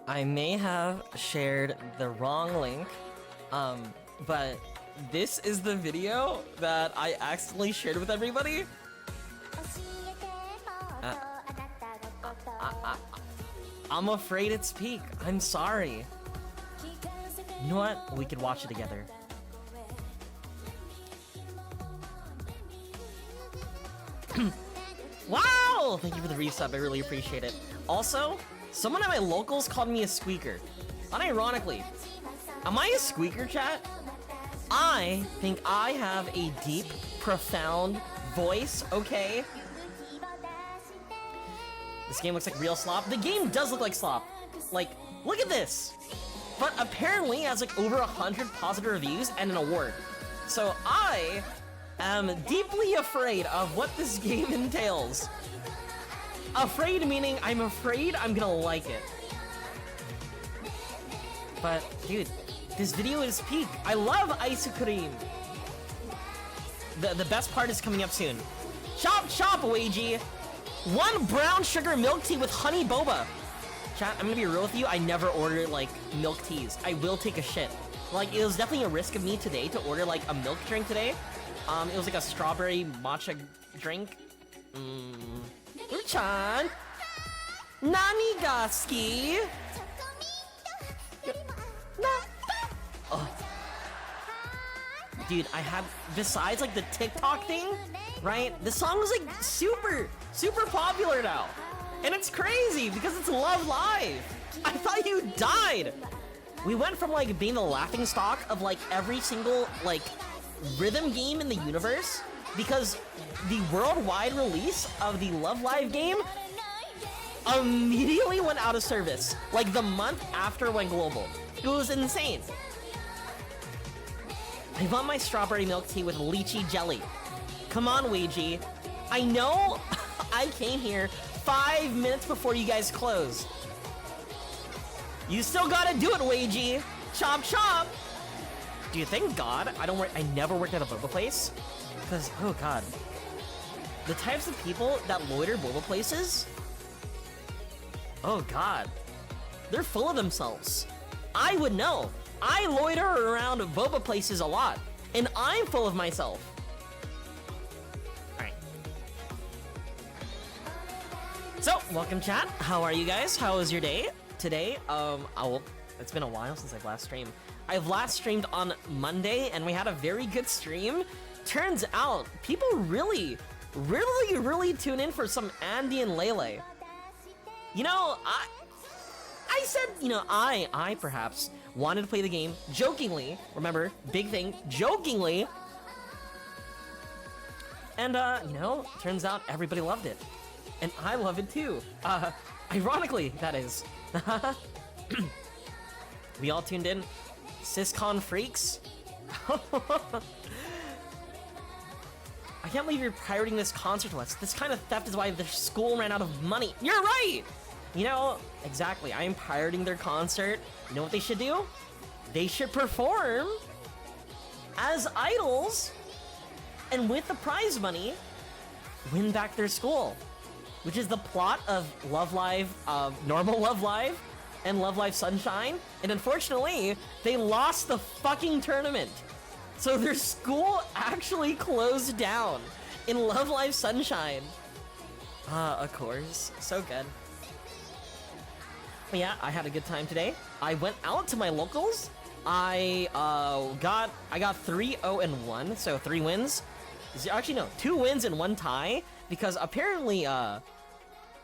I may have shared the wrong link, but this is the video that I accidentally shared with everybody. I'm afraid it's peak. I'm sorry. You know what? We could watch it together. Wow! Thank you for the resub. I really appreciate it. Also, someone at my locals called me a squeaker. Unironically. Am I a squeaker, chat? I think I have a deep, profound voice, okay? This game looks like real slop. The game does look like slop. Like, look at this! But apparently it has like over 100 positive reviews and an award. So I am deeply afraid of what this game entails. Afraid meaning I'm afraid I'm gonna like it. But, dude, this video is peak. I love ice cream. The best part is coming up soon. Chop chop, wagie. 1 brown sugar milk tea with honey boba. Chat, I'm gonna be real with you. I never order like milk teas. I will take a shit. Like, it was definitely a risk of me today to order like a milk drink today. It was like a strawberry matcha drink. Chan, Nani ga suki? Oh. Dude, I have, besides like the TikTok thing, right? The song is like super popular now. And it's crazy because it's Love Live. I thought you died. We went from like being the laughing stock of like every single like rhythm game in the universe because the worldwide release of the Love Live game immediately went out of service. Like the month after it went global. It was insane. I want my strawberry milk tea with lychee jelly. Come on, wagie. I know I came here 5 minutes before you guys close. You still gotta do it, wagie. Chop chop. Do you thank God I never worked at a boba place? Because, oh God. The types of people that loiter boba places Oh god. They're full of themselves. I would know. I loiter around boba places a lot, and I'm full of myself. Alright. So, welcome chat. How are you guys? How was your day? Today, it's been a while since I've last streamed. I've last streamed on Monday, and we had a very good stream. Turns out, people really tune in for some Andy and Lele. You know, I said, you know, I perhaps wanted to play the game jokingly. Remember, big thing, jokingly. And, you know, turns out everybody loved it. And I love it too. Ironically, that is. We all tuned in. SysCon freaks. I can't believe you're pirating this concert list. This kind of theft is why the school ran out of money. You're right! You know, exactly. I am pirating their concert. You know what they should do? They should perform as idols, and with the prize money, win back their school. Which is the plot of Love Live, normal Love Live, and Love Live Sunshine. And unfortunately, they lost the fucking tournament. So their school actually closed down in Love Live Sunshine. Of course. So good. But yeah, I had a good time today. I went out to my locals. I got 3-0-1, so 3 wins. Actually, no, 2 wins and 1 tie. Because apparently, there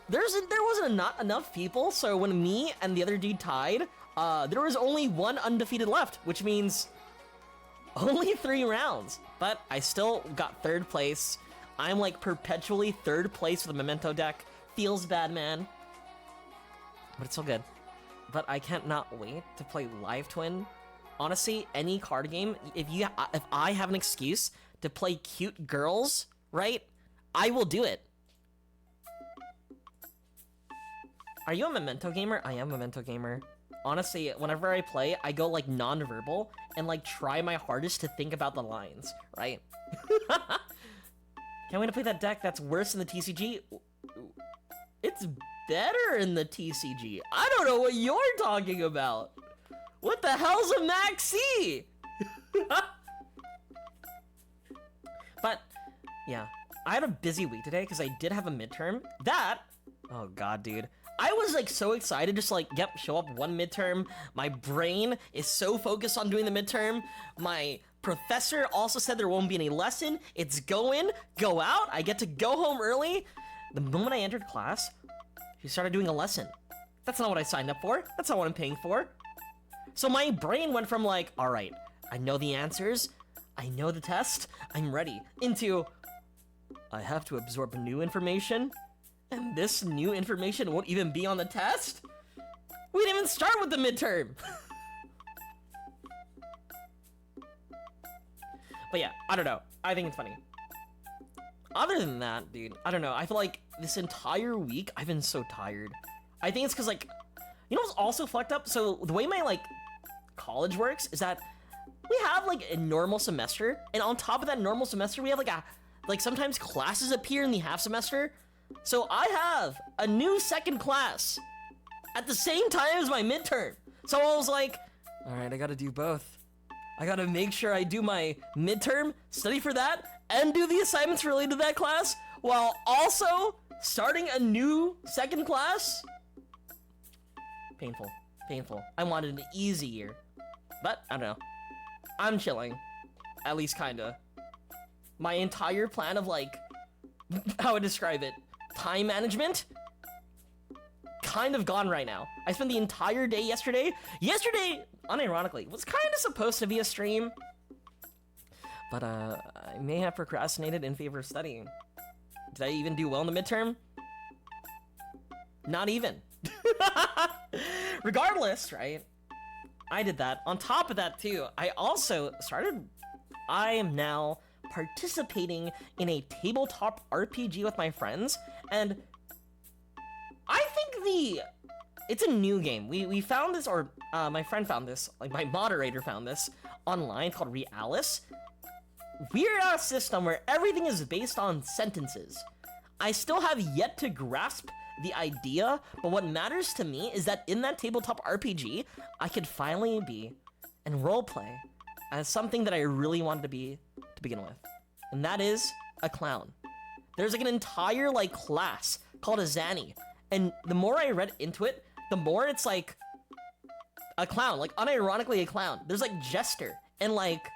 wasn't not enough people, so when me and the other dude tied, there was only 1 undefeated left, which means only 3 rounds. But I still got 3rd place. I'm like perpetually 3rd place with a Memento deck. Feels bad, man. But it's so good. But I can't not wait to play Live Twin. Honestly, any card game, if I have an excuse to play cute girls, right? I will do it. Are you a Memento gamer? I am a Memento gamer. Honestly, whenever I play, I go like non-verbal and like try my hardest to think about the lines, right? Can't wait to play that deck that's worse than the TCG. It's better in the TCG. I don't know what you're talking about. What the hell's a Maxi? But yeah, I had a busy week today because I did have a midterm. Oh god, dude. I was like so excited, just like, yep, show up 1 midterm. My brain is so focused on doing the midterm. My professor also said there won't be any lesson. It's go in, go out. I get to go home early. The moment I entered class, she started doing a lesson. That's not what I signed up for. That's not what I'm paying for. So my brain went from like, all right, I know the answers. I know the test. I'm ready. Into, I have to absorb new information. And this new information won't even be on the test? We didn't even start with the midterm! But yeah, I don't know. I think it's funny. Other than that, dude, I don't know. I feel like this entire week, I've been so tired. I think it's because, like, you know what's also fucked up? So the way my, like, college works is that we have, like, a normal semester. And on top of that normal semester, we have, like, sometimes classes appear in the half semester. So I have a new 2nd class at the same time as my midterm. So I was like, all right, I gotta do both. I gotta make sure I do my midterm, study for that, and do the assignments related to that class, while also starting a new 2nd class. Painful, painful. I wanted an easy year, but I don't know. I'm chilling, at least kinda. My entire plan of like, how would I describe it? Time management? Kind of gone right now. I spent the entire day yesterday. Yesterday, unironically, was kind of supposed to be a stream. But, I may have procrastinated in favor of studying. Did I even do well in the midterm? Not even. Regardless, right? I did that. On top of that, too, I am now participating in a tabletop RPG with my friends, and I think it's a new game. We found this, or my friend found this, like my moderator found this online, called Realis. Weird ass system where everything is based on sentences. I still have yet to grasp the idea, but what matters to me is that in that tabletop RPG, I could finally be and roleplay as something that I really wanted to be to begin with. And that is a clown. There's like an entire like class called a Zanny. And the more I read into it, the more it's like a clown, like unironically a clown. There's like jester and like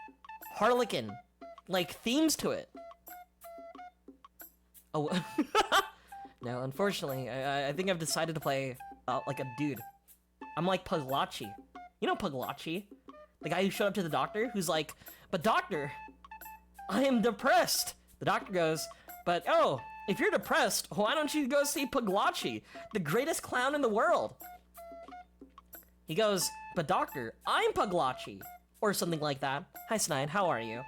harlequin, like themes to it. Oh, no, unfortunately, I think I've decided to play like a dude. I'm like Puglachi. You know Puglachi? The guy who showed up to the doctor who's like, but doctor, I am depressed. The doctor goes, but oh, if you're depressed, why don't you go see Puglachi, the greatest clown in the world? He goes, but doctor, I'm Puglachi. Or something like that. Hi, Snide, how are you?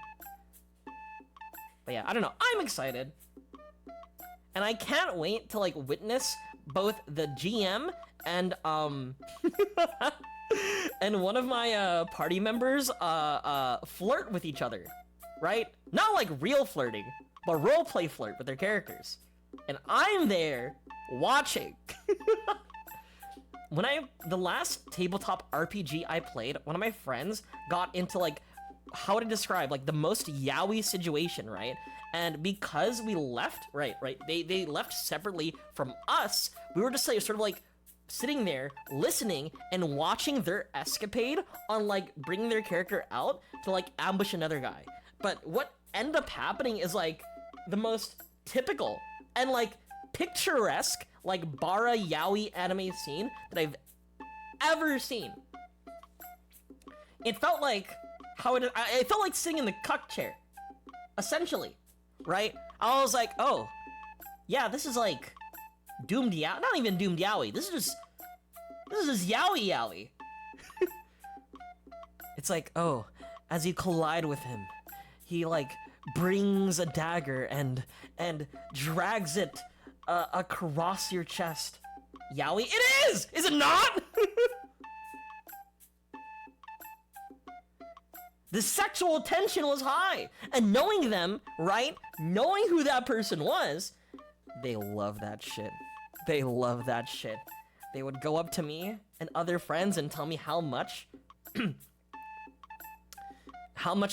But yeah, I don't know. I'm excited. And I can't wait to like witness both the GM and and one of my party members flirt with each other, right? Not like real flirting, but roleplay flirt with their characters. And I'm there watching. The last tabletop RPG I played, one of my friends got into like, how to describe, like the most yaoi situation, right? And because we left, right, they left separately from us, we were just like, sort of like sitting there, listening, and watching their escapade on like bringing their character out to like ambush another guy. But what ended up happening is like the most typical and like picturesque like bara yaoi anime scene that I've ever seen. It felt like it felt like sitting in the cuck chair, essentially, right? I was like, oh, yeah, this is like doomed yaoi, not even doomed yaoi. This is just yaoi yaoi. It's like, oh, as you collide with him, he like brings a dagger and drags it across your chest. Yaoi? It is! Is it not? The sexual tension was high. And knowing them, right? Knowing who that person was, they love that shit. They love that shit. They would go up to me and other friends and tell me how much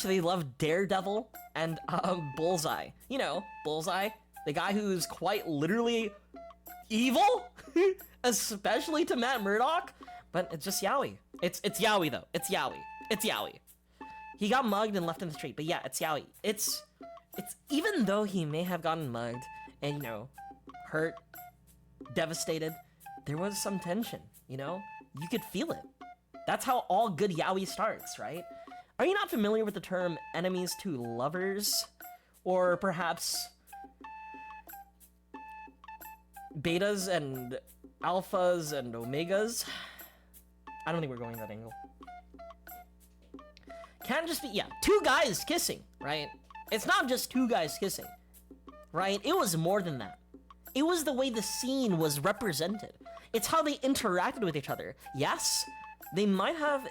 they love Daredevil and Bullseye. You know, Bullseye, the guy who's quite literally evil, especially to Matt Murdock. But it's just yaoi. It's yaoi though. It's yaoi. It's yaoi. He got mugged and left in the street, but yeah, it's yaoi. It's even though he may have gotten mugged and, you know, hurt, devastated, there was some tension, you know? You could feel it. That's how all good yaoi starts, right? Are you not familiar with the term enemies to lovers? Or perhaps betas and alphas and omegas? I don't think we're going that angle. Can't just be, yeah, two guys kissing, right? It's not just two guys kissing, right? It was more than that. It was the way the scene was represented. It's how they interacted with each other. Yes, they might have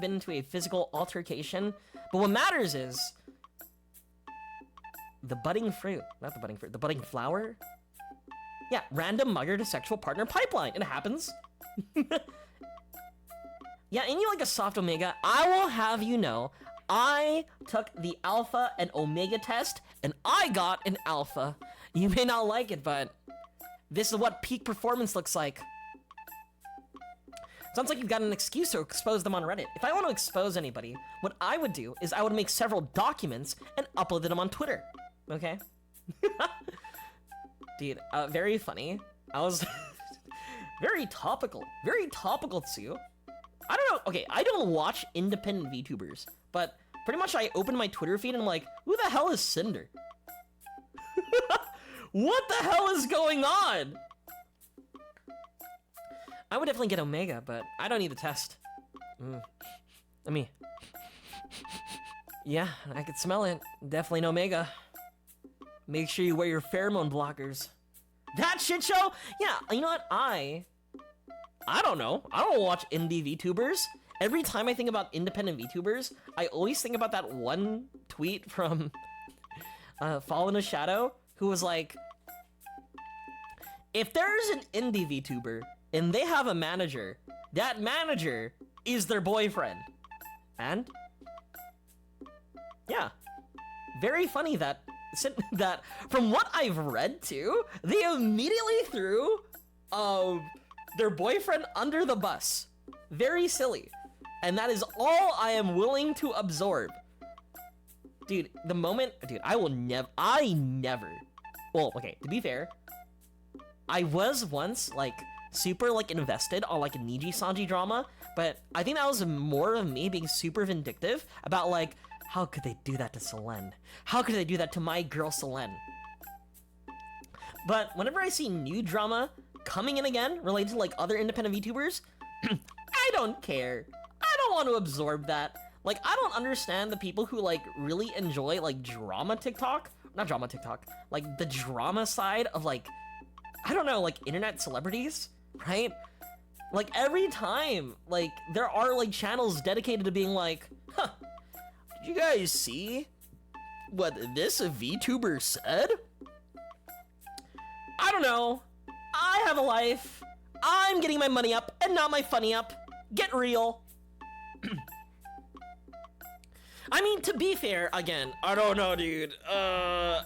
been into a physical altercation, but what matters is the budding fruit, not the budding fruit, the budding flower. Yeah, random mugger to sexual partner pipeline. It happens. Yeah, and you like a soft omega, I will have you know, I took the alpha and omega test, and I got an alpha. You may not like it, but this is what peak performance looks like. Sounds like you've got an excuse to expose them on Reddit. If I want to expose anybody, what I would do is I would make several documents and upload them on Twitter. Okay? Dude, very funny. I was very topical too. I don't know, okay, I don't watch independent VTubers, but pretty much I open my Twitter feed and I'm like, who the hell is Cinder? What the hell is going on? I would definitely get Omega, but I don't need the test. Yeah, I could smell it. Definitely an Omega. Make sure you wear your pheromone blockers. That shit show? Yeah, you know what? I don't know. I don't watch indie VTubers. Every time I think about independent VTubers, I always think about that one tweet from Fall in a Shadow, who was like, If there's an indie VTuber and they have a manager, that manager is their boyfriend. And yeah, very funny that from what I've read too, they immediately threw their boyfriend under the bus. Very silly. And that is all I am willing to absorb. Dude, I never, well, okay, to be fair, I was once, like, super, like, invested on, like, a Niji-Sanji drama, but I think that was more of me being super vindictive about, like, how could they do that to Selene? How could they do that to my girl Selene? But whenever I see new drama coming in again, related to, like, other independent VTubers, I don't care. I don't want to absorb that. Like, I don't understand the people who, like, really enjoy, like, drama TikTok. Not drama TikTok. Like, the drama side of, like, I don't know, like, internet celebrities, right? Like, every time, like, there are, like, channels dedicated to being like, huh, did you guys see what this VTuber said? I don't know. I have a life. I'm getting my money up and not my funny up. Get real. I mean, to be fair, again, I don't know, dude. Oh.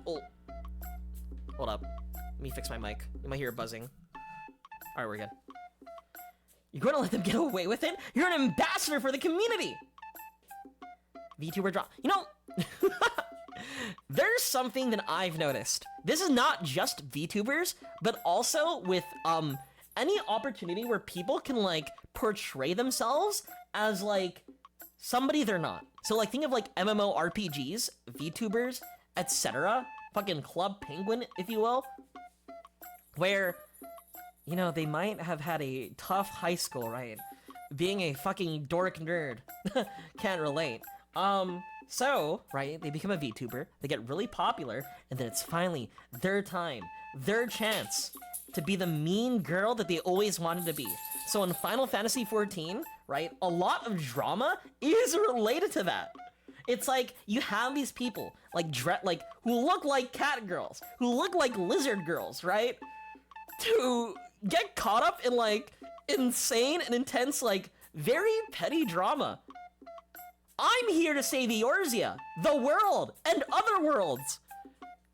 Hold up. Let me fix my mic. You might hear it buzzing. Alright, we're good. You're gonna let them get away with it? You're an ambassador for the community! VTuber drop. You know, there's something that I've noticed. This is not just VTubers, but also with, any opportunity where people can, like, portray themselves as, like, somebody they're not. So, like, think of, like, MMORPGs, VTubers, etc. Fucking Club Penguin, if you will. Where, you know, they might have had a tough high school, right? Being a fucking dork nerd. Can't relate. So, right, they become a VTuber, they get really popular, and then it's finally their time, their chance to be the mean girl that they always wanted to be. So in Final Fantasy XIV, right, a lot of drama is related to that. It's like, you have these people, like, who look like cat girls, who look like lizard girls, right? To get caught up in, like, insane and intense, like, very petty drama. I'm here to save Eorzea, the world, and other worlds.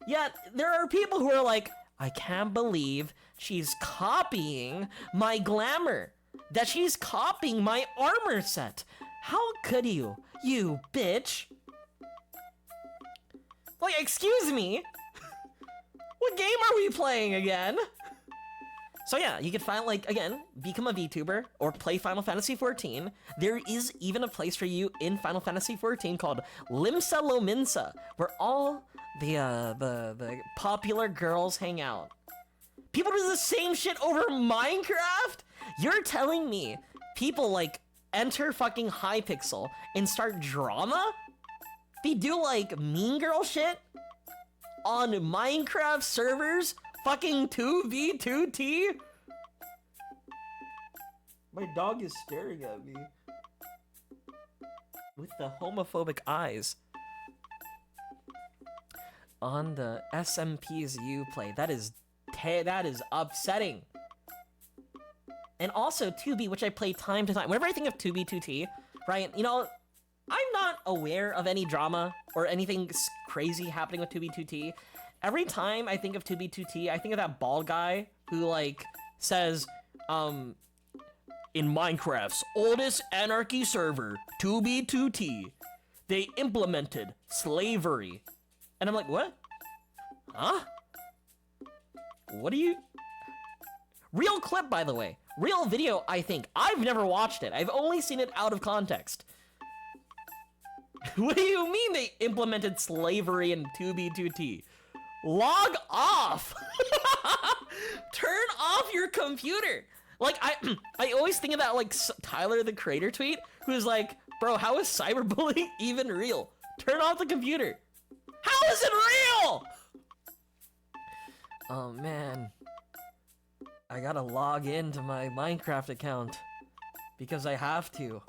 Yet, there are people who are like, I can't believe she's copying my glamour, that she's copying my armor set. How could you, you bitch? Like, excuse me? What game are we playing again? So yeah, you can find, like, again, become a VTuber or play Final Fantasy XIV. There is even a place for you in Final Fantasy XIV called Limsa Lominsa, where all the popular girls hang out. People do the same shit over Minecraft? You're telling me people, like, enter fucking Hypixel and start drama? They do, like, mean girl shit on Minecraft servers? Fucking 2v2t? My dog is staring at me with the homophobic eyes. On the SMPs you play, that is upsetting. And also 2B, which I play time to time. Whenever I think of 2B2T, right, you know, I'm not aware of any drama or anything crazy happening with 2B2T. Every time I think of 2B2T, I think of that bald guy who, like, says, in Minecraft's oldest anarchy server, 2B2T, they implemented slavery. And I'm like, what? Huh? What are you... Real clip, by the way. Real video, I think. I've never watched it. I've only seen it out of context. What do you mean they implemented slavery in 2B2T? Log off! Turn off your computer! Like, I always think of that, like, Tyler, the creator tweet, who's like, bro, how is cyberbullying even real? Turn off the computer. How is it real? Oh, man. I gotta log into my Minecraft account. Because I have to.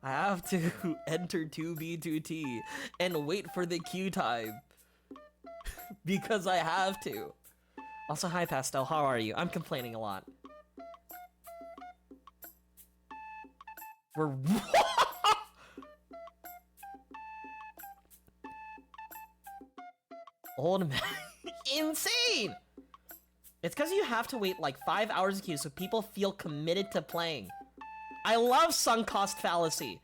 I have to enter 2B2T and wait for the queue time. Because I have to. Also, hi, Pastel. How are you? I'm complaining a lot. We're... Old man. Insane! It's because you have to wait like 5 hours in queue so people feel committed to playing. I love sunk cost fallacy.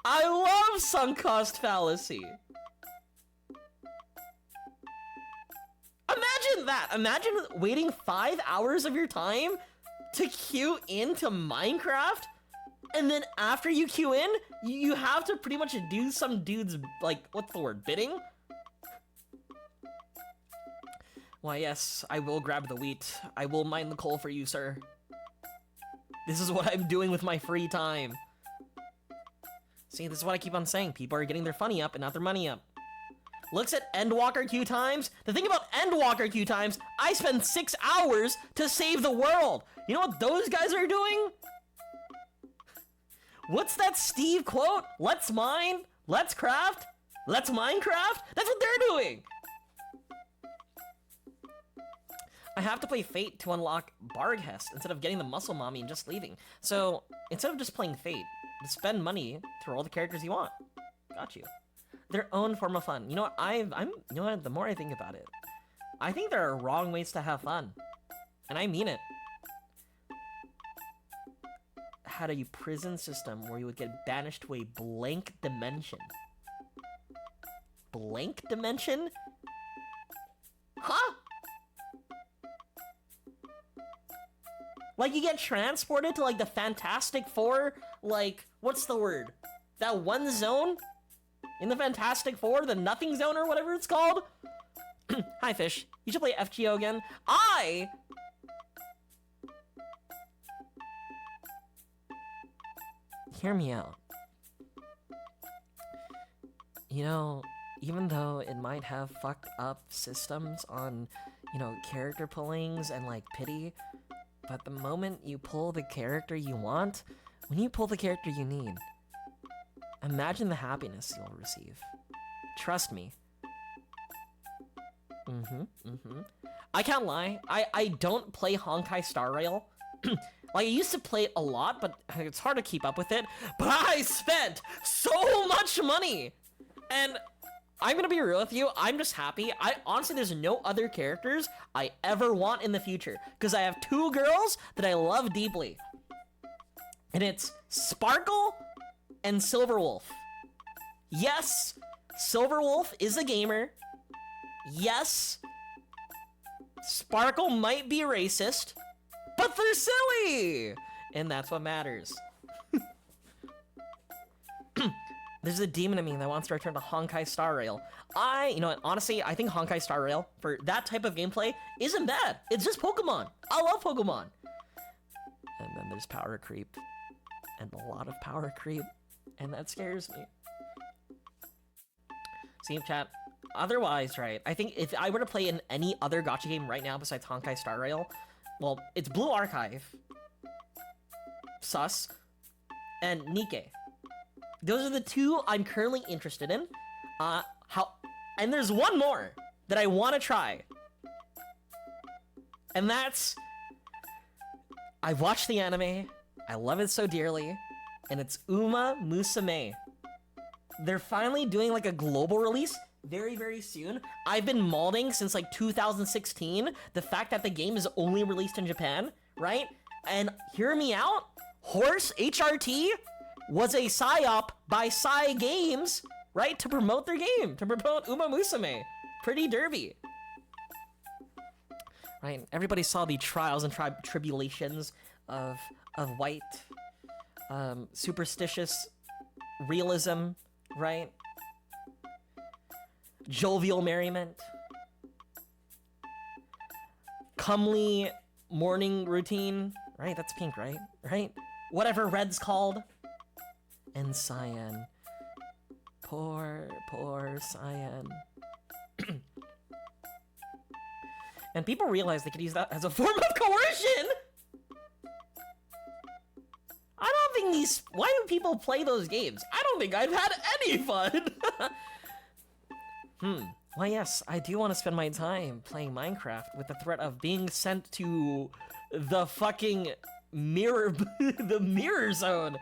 I love sunk cost fallacy. Imagine that. Imagine waiting 5 hours of your time to queue into Minecraft, and then after you queue in, you have to pretty much do some dude's, like, what's the word, bidding? Why, yes, I will grab the wheat. I will mine the coal for you, sir. This is what I'm doing with my free time. See, this is what I keep on saying. People are getting their funny up and not their money up. Looks at Endwalker queue times. The thing about Endwalker queue times, I spend 6 hours to save the world. You know what those guys are doing? What's that Steve quote? Let's mine, let's craft, let's Minecraft? That's what they're doing. I have to play Fate to unlock Barghest instead of getting the Muscle Mommy and just leaving. So instead of just playing Fate, spend money through all the characters you want. Got you. Their own form of fun. You know what? You know what? The more I think about it, I think there are wrong ways to have fun, and I mean it. Had a prison system where you would get banished to a blank dimension. Blank dimension? Huh? Like you get transported to like the Fantastic Four, like, what's the word? That one zone in the Fantastic Four, the Nothing Zone or whatever it's called? Hi, Fish. You should play FGO again. Hear me out. You know, even though it might have fucked up systems on, you know, character pullings and like pity, but the moment you pull the character you want, when you pull the character you need, imagine the happiness you'll receive. Trust me. I can't lie, I don't play Honkai Star Rail. Like, I used to play it a lot, but it's hard to keep up with it. But I spent so much money! And I'm gonna be real with you, I'm just happy. Honestly, there's no other characters I ever want in the future, because I have 2 girls that I love deeply. And it's Sparkle and Silverwolf. Yes, Silverwolf is a gamer. Yes, Sparkle might be racist, but they're silly! And that's what matters. There's a demon in me that wants to return to Honkai Star Rail. You know what, honestly, I think Honkai Star Rail, for that type of gameplay, isn't bad. It's just Pokemon. I love Pokemon. And then there's power creep. And a lot of power creep. And that scares me. See, chat. Otherwise, right, I think if I were to play in any other gacha game right now besides Honkai Star Rail, well, it's Blue Archive, Sus, and Nikke. Those are the 2 I'm currently interested in. And there's one more that I want to try. And that's... I watched the anime, I love it so dearly, and it's Uma Musume. They're finally doing like a global release very, very soon. I've been molding since like 2016 the fact that the game is only released in Japan, right? And hear me out, Horse HRT was a psyop by Psy Games, right, to promote their game, to promote Uma Musume. Pretty derby. Right, everybody saw the trials and tribulations of white, superstitious realism, right? Jovial merriment. Comely morning routine, right? That's pink, right? Right? Whatever red's called. And cyan. Poor cyan. And people realize they could use that as a form of coercion! I don't think these... Why do people play those games? I don't think I've had any fun! Why, yes, I do want to spend my time playing Minecraft with the threat of being sent to the fucking mirror, the mirror zone.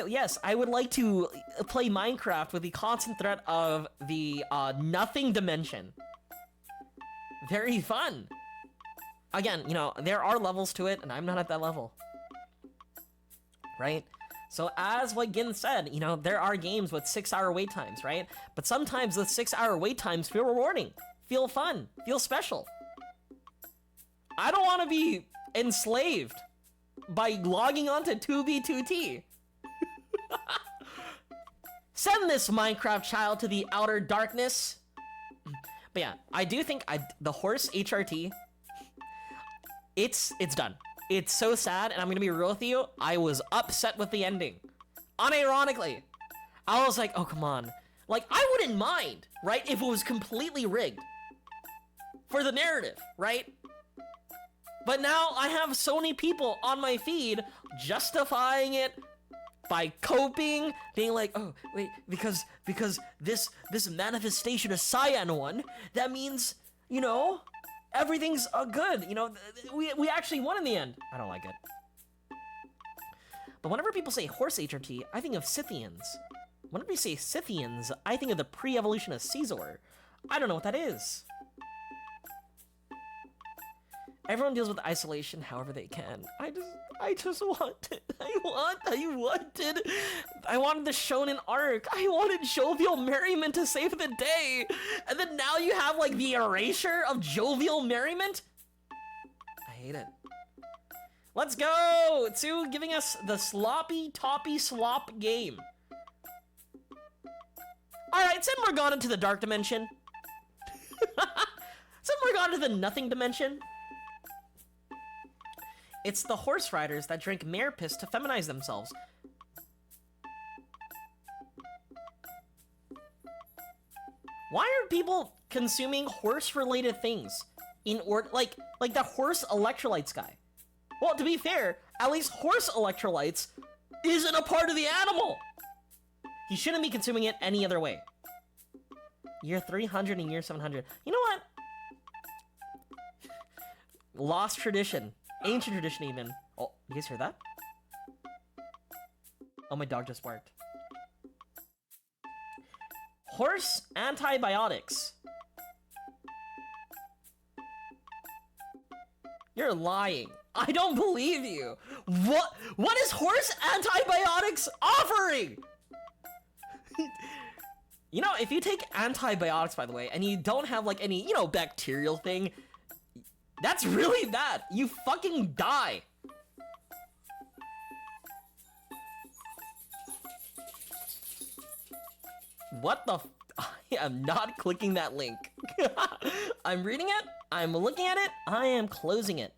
Yes, I would like to play Minecraft with the constant threat of the nothing dimension. Very fun. Again, you know, there are levels to it, and I'm not at that level. Right? So as what Gin said, you know, there are games with 6-hour wait times, right? But sometimes the 6-hour wait times feel rewarding, feel fun, feel special. I don't want to be enslaved by logging onto 2B2T. Send this Minecraft child to the outer darkness. But yeah, I do think the horse HRT, it's done. It's so sad, and I'm gonna be real with you, I was upset with the ending. Unironically. I was like, oh, come on. Like, I wouldn't mind, right, if it was completely rigged for the narrative, right? But now I have so many people on my feed justifying it by coping, being like, oh, wait, because this manifestation of Cyan one, that means, you know, everything's good, you know, we actually won in the end. I don't like it. But whenever people say horse HRT, I think of Scythians. Whenever you say Scythians, I think of the pre-evolution of Caesar. I don't know what that is. Everyone deals with isolation however they can. I just want it. I wanted the shonen arc. I wanted jovial merriment to save the day. And then now you have like the erasure of jovial merriment? I hate it. Let's go to giving us the sloppy toppy slop game. Alright, send Morgana to the dark dimension. Send Morgana to the nothing dimension. It's the horse riders that drink mare piss to feminize themselves. Why are people consuming horse-related things in order, like the horse electrolytes guy? Well, to be fair, at least horse electrolytes isn't a part of the animal. He shouldn't be consuming it any other way. Year 300 and year 700. You know what? Lost tradition. Ancient tradition, even. Oh, you guys hear that? Oh, my dog just barked. Horse antibiotics. You're lying. I don't believe you. What is horse antibiotics offering? You know, if you take antibiotics, by the way, and you don't have like any, you know, bacterial thing, that's really bad. You fucking die. What the I am not clicking that link. I'm reading it. I'm looking at it. I am closing it.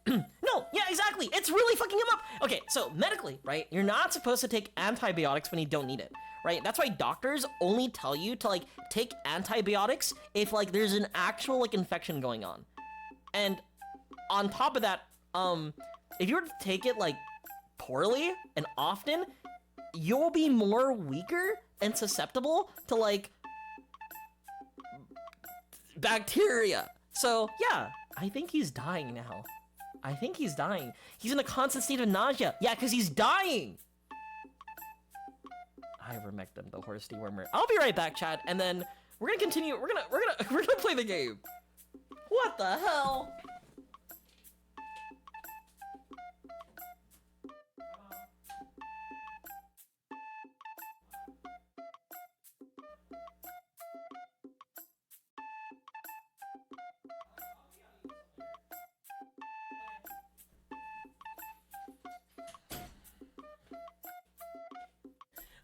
No, yeah, exactly. It's really fucking him up. Okay, so medically, right? You're not supposed to take antibiotics when you don't need it. Right? That's why doctors only tell you to, like, take antibiotics if, like, there's an actual, like, infection going on. And on top of that, if you were to take it, like, poorly and often, you'll be more weaker and susceptible to, like, bacteria. So, yeah, I think he's dying now. I think he's dying. He's in a constant state of nausea. Yeah, because he's dying. Ivermectin, the horse dewormer. I'll be right back, chat, and then we're gonna continue. We're gonna play the game. What the hell?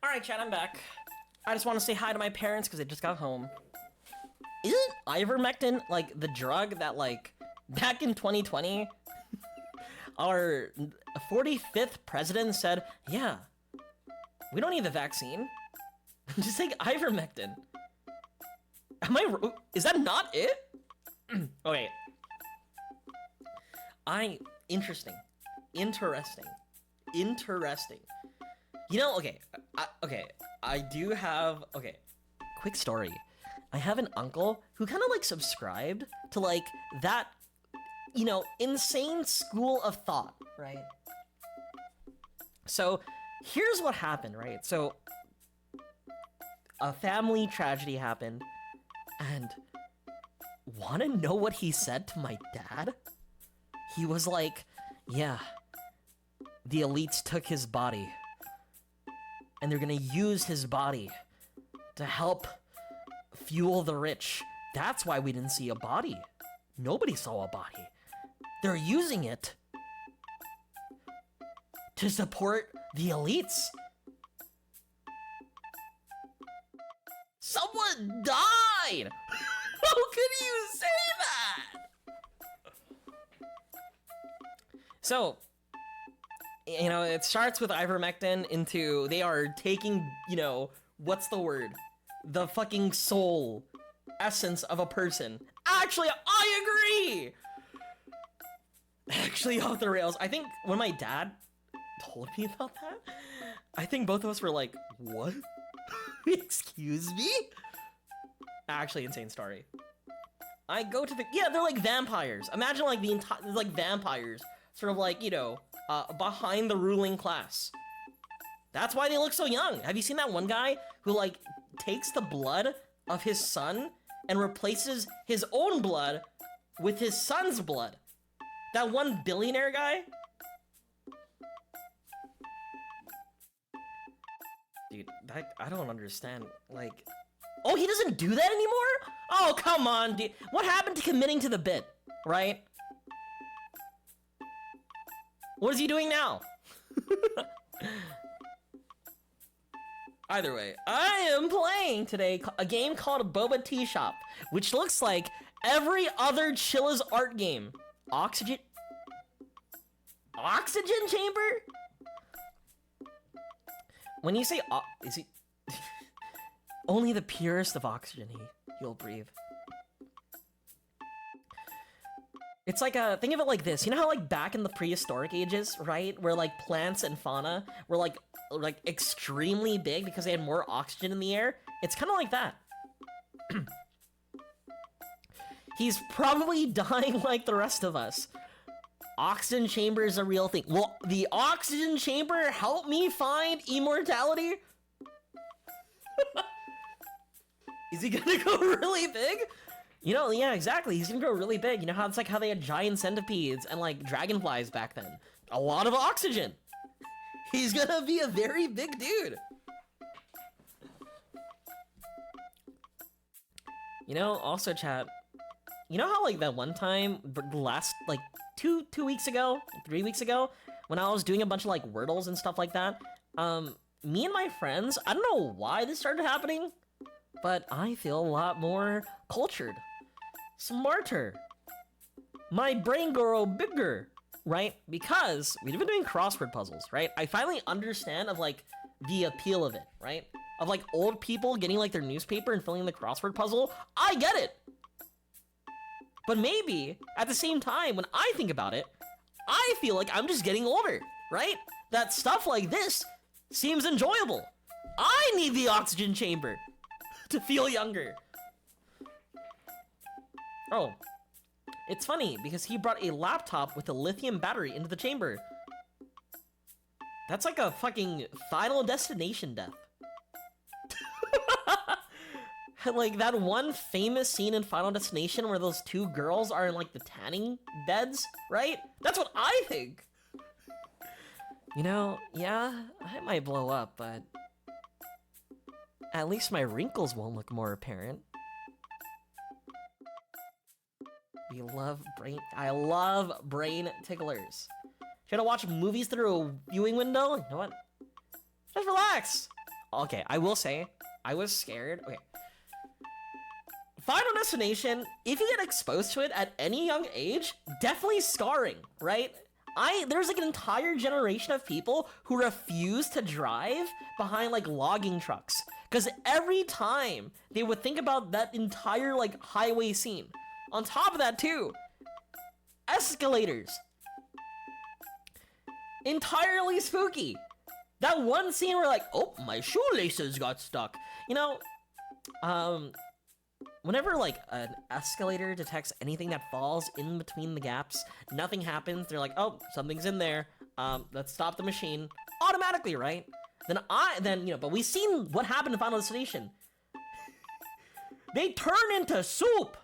Alright, chat, I'm back. I just want to say hi to my parents because they just got home. Isn't ivermectin, like, the drug that, like, back in 2020, our 45th president said, yeah, we don't need the vaccine. Just take ivermectin. Is that not it? Okay. Interesting. You know, okay, Okay, I do have, okay, quick story. I have an uncle who kind of like subscribed to like that, you know, insane school of thought, right? So here's what happened, right? So a family tragedy happened, and wanna know what he said to my dad? He was like, yeah, the elites took his body, and they're gonna use his body to help fuel the rich. That's why we didn't see a body. Nobody saw a body. They're using it to support the elites. Someone died! How could you say that? So, you know, it starts with ivermectin into, they are taking, you know, what's the word? The fucking soul essence of a person. Actually, I agree! Actually, off the rails. I think when my dad told me about that, I think both of us were like, what? Excuse me? Actually, insane story. I go to the, yeah, they're like vampires. Imagine like the entire, like vampires, sort of like, you know, behind the ruling class. That's why they look so young. Have you seen that one guy who like takes the blood of his son and replaces his own blood with his son's blood? That one billionaire guy? Dude, I don't understand. Like, oh, he doesn't do that anymore? Oh, come on, dude. What happened to committing to the bit, right? What is he doing now? Either way, I am playing today a game called Boba Teashop, which looks like every other Chilla's art game. Oxygen chamber? When you say is he only the purest of oxygen he'll breathe. It's like a, think of it like this. You know how like back in the prehistoric ages, right? Where like plants and fauna were like extremely big because they had more oxygen in the air? It's kind of like that. He's probably dying like the rest of us. Oxygen chamber is a real thing. Will the oxygen chamber help me find immortality? Is he gonna go really big? You know, yeah, exactly. He's gonna grow really big. You know how it's like how they had giant centipedes and like dragonflies back then. A lot of oxygen. He's gonna be a very big dude. You know, also chat, you know how like that one time, last like two weeks ago, 3 weeks ago, when I was doing a bunch of like Wordles and stuff like that, me and my friends, I don't know why this started happening, but I feel a lot more cultured, smarter. My brain grow bigger, right? Because we've been doing crossword puzzles, right? I finally understand of like the appeal of it, right? Of like old people getting like their newspaper and filling in the crossword puzzle. I get it. But maybe at the same time, when I think about it, I feel like I'm just getting older, right? That stuff like this seems enjoyable. I need the oxygen chamber to feel younger. Oh, it's funny because he brought a laptop with a lithium battery into the chamber. That's like a fucking Final Destination death. Like that one famous scene in Final Destination where those two girls are in like the tanning beds, right? That's what I think. You know, yeah, I might blow up, but at least my wrinkles won't look more apparent. I love brain ticklers. Should I watch movies through a viewing window? You know what? Just relax. Okay, I will say, I was scared. Okay. Final Destination, if you get exposed to it at any young age, definitely scarring, right? There's like an entire generation of people who refuse to drive behind like logging trucks. Because every time they would think about that entire like highway scene. On top of that too, escalators. Entirely spooky. That one scene where like, oh, my shoelaces got stuck. You know, whenever like an escalator detects anything that falls in between the gaps, nothing happens. They're like, oh, something's in there. Let's stop the machine automatically, right? Then you know, but we've seen what happened in Final Destination. They turn into soup.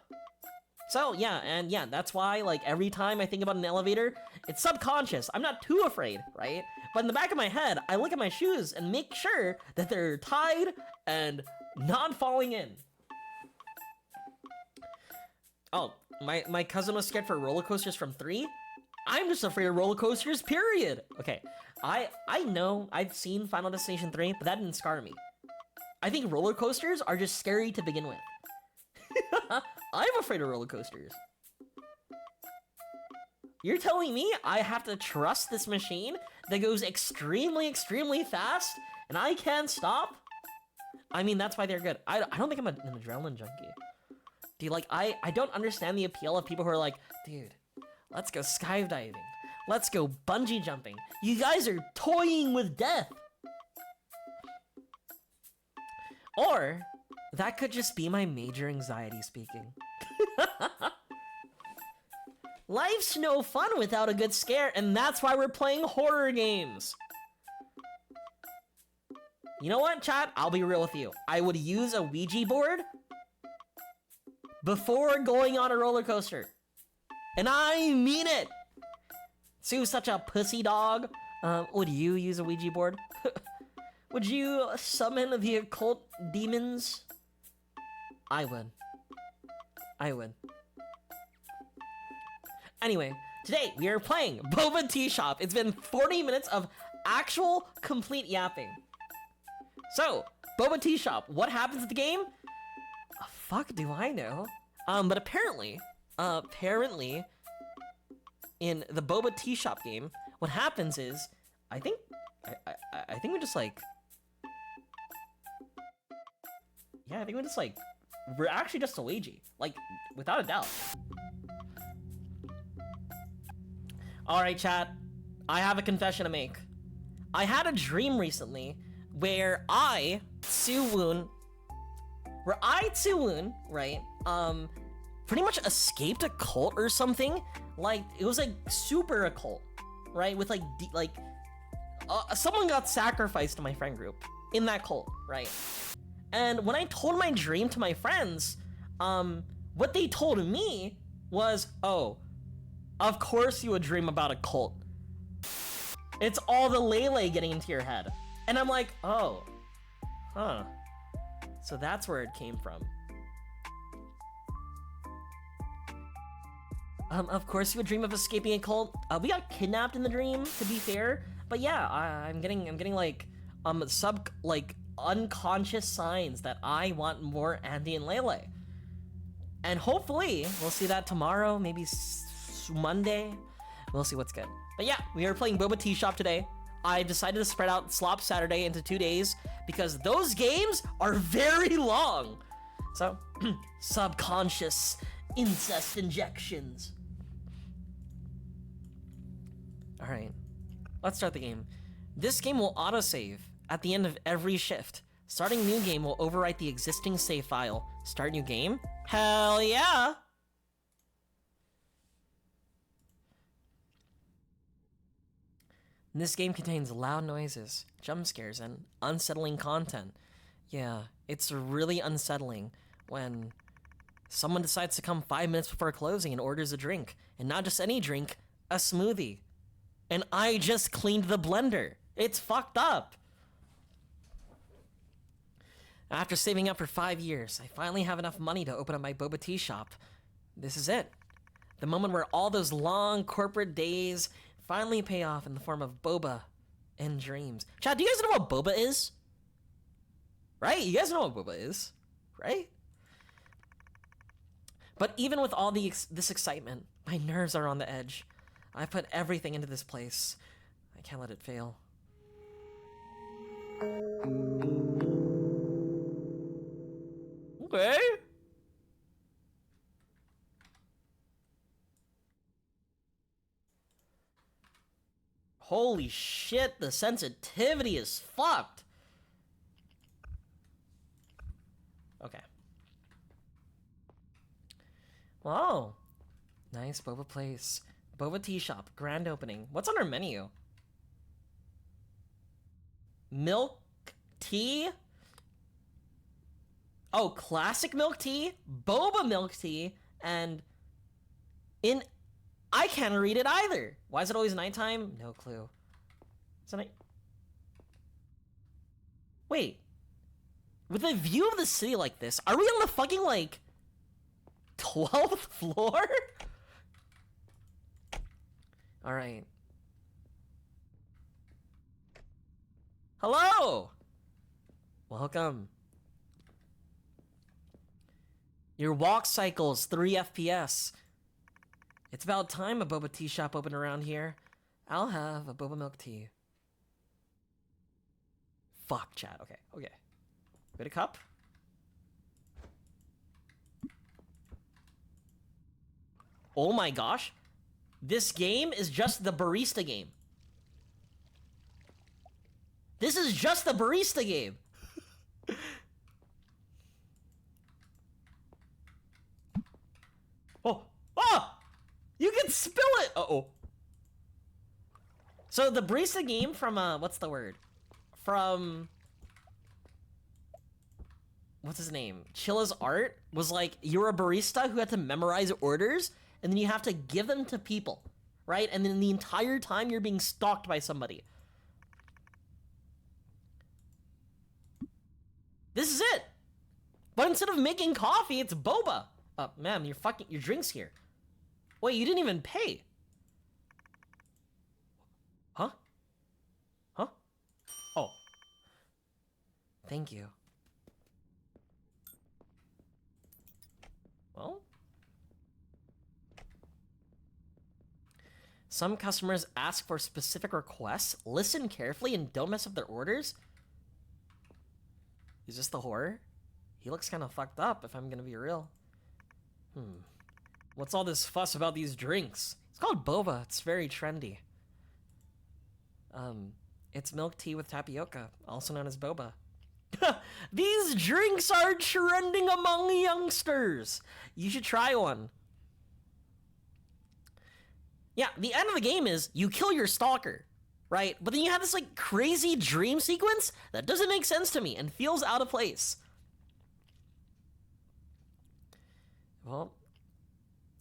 So yeah, and yeah, that's why like every time I think about an elevator, it's subconscious. I'm not too afraid, right? But in the back of my head, I look at my shoes and make sure that they're tied and not falling in. Oh, my cousin was scared for roller coasters from 3. I'm just afraid of roller coasters, period. Okay, I know I've seen Final Destination 3, but that didn't scar me. I think roller coasters are just scary to begin with. I'm afraid of roller coasters. You're telling me I have to trust this machine that goes extremely, extremely fast and I can't stop? I mean, that's why they're good. I don't think I'm an adrenaline junkie. Dude, like, I don't understand the appeal of people who are like, dude, let's go skydiving. Let's go bungee jumping. You guys are toying with death. Or, that could just be my major anxiety speaking. Life's no fun without a good scare, and that's why we're playing horror games. You know what, chat? I'll be real with you. I would use a Ouija board before going on a roller coaster. And I mean it! Sue's such a pussy dog. Would you use a Ouija board? Would you summon the occult demons? I would. I would. Anyway, today we are playing Boba Teashop. It's been 40 minutes of actual complete yapping. So, Boba Teashop, what happens at the game? Fuck do I know? But apparently, in the Boba Teashop game, what happens is, I think we just like, yeah, I think we just like, we're actually just a wagie, like, without a doubt. Alright, chat, I have a confession to make. I had a dream recently where I, Tsuwoon, right, pretty much escaped a cult or something. Like, it was like super a cult, right? With like, someone got sacrificed to my friend group in that cult, right? And when I told my dream to my friends, what they told me was, oh, of course you would dream about a cult. It's all the Lele getting into your head. And I'm like, oh, huh. So that's where it came from. Of course you would dream of escaping a cult. We got kidnapped in the dream, to be fair. But yeah, I'm getting like, unconscious signs that I want more Andy and Lele. And hopefully, we'll see that tomorrow, maybe Monday. We'll see what's good. But yeah, we are playing Boba Teashop today. I decided to spread out Slop Saturday into 2 days because those games are very long. So, subconscious incest injections. Alright, let's start the game. This game will autosave at the end of every shift. Starting new game will overwrite the existing save file. Start new game? Hell yeah! This game contains loud noises, jump scares, and unsettling content. Yeah, it's really unsettling when someone decides to come 5 minutes before closing and orders a drink. And not just any drink, a smoothie. And I just cleaned the blender. It's fucked up. After saving up for 5 years, I finally have enough money to open up my Boba Teashop. This is it. The moment where all those long corporate days finally pay off in the form of boba and dreams. Chat, do you guys know what boba is? Right? You guys know what boba is, right? But even with all this excitement, my nerves are on the edge. I put everything into this place. I can't let it fail. Okay. Holy shit, the sensitivity is fucked. Okay. Wow. Nice boba place. Boba Teashop, grand opening. What's on our menu? Milk tea? Oh, classic milk tea, boba milk tea, and I can't read it either. Why is it always nighttime? No clue. Is it night? Wait. With a view of the city like this, are we on the fucking, like, 12th floor? Alright. Hello! Welcome. Your walk cycle's 3 FPS. It's about time a boba tea shop opened around here. I'll have a boba milk tea. Fuck, chat. Okay, okay. Get a cup. Oh my gosh. This game is just the barista game. This is just the barista game. Oh, oh! You can spill it! Uh-oh. So the barista game from, what's the word? From... What's his name? Chilla's Art was like, you're a barista who had to memorize orders, and then you have to give them to people, right? And then the entire time you're being stalked by somebody. This is it! But instead of making coffee, it's boba. Ma'am, your drink's here. Wait, you didn't even pay. Huh? Huh? Oh. Thank you. Well. Some customers ask for specific requests, listen carefully, and don't mess up their orders. Is this the horror? He looks kind of fucked up, if I'm gonna be real. What's all this fuss about these drinks? It's called boba. It's very trendy. It's milk tea with tapioca, also known as boba. These drinks are trending among youngsters. You should try one. Yeah, the end of the game is you kill your stalker, right? But then you have this like crazy dream sequence that doesn't make sense to me and feels out of place. Well,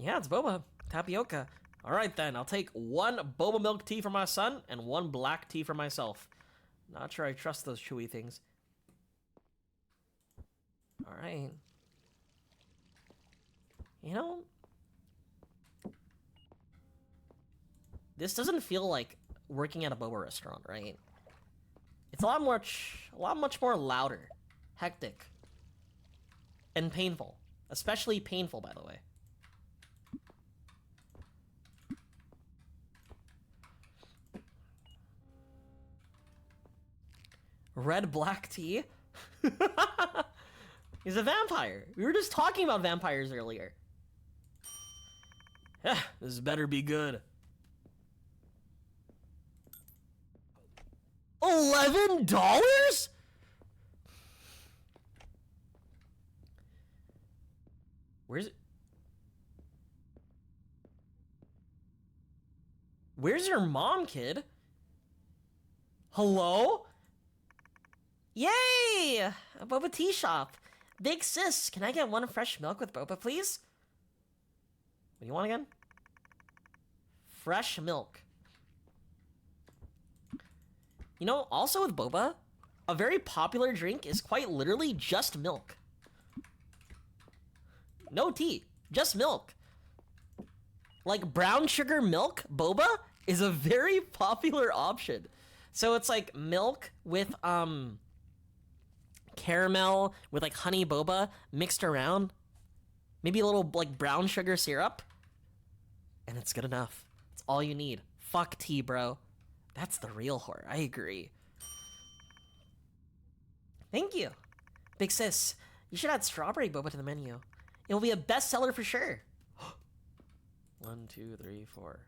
yeah, it's boba. Tapioca. All right, then. I'll take 1 boba milk tea for my son and 1 black tea for myself. Not sure I trust those chewy things. All right. You know, this doesn't feel like working at a boba restaurant, right? It's a lot much more louder, hectic, and painful. Especially painful, by the way. Red black tea? He's a vampire. We were just talking about vampires earlier. This better be good. $11? Where's it? Where's your mom, kid? Hello? Yay! A Boba Teashop. Big sis, can I get 1 fresh milk with boba, please? What do you want again? Fresh milk. You know, also with boba, a very popular drink is quite literally just milk. No tea, just milk. Like brown sugar milk boba is a very popular option. So it's like milk with caramel with like honey boba mixed around. Maybe a little like brown sugar syrup. And it's good enough. It's all you need. Fuck tea, bro. That's the real horror. I agree. Thank you. Big sis, you should add strawberry boba to the menu. It will be a bestseller for sure. 1, 2, 3, 4.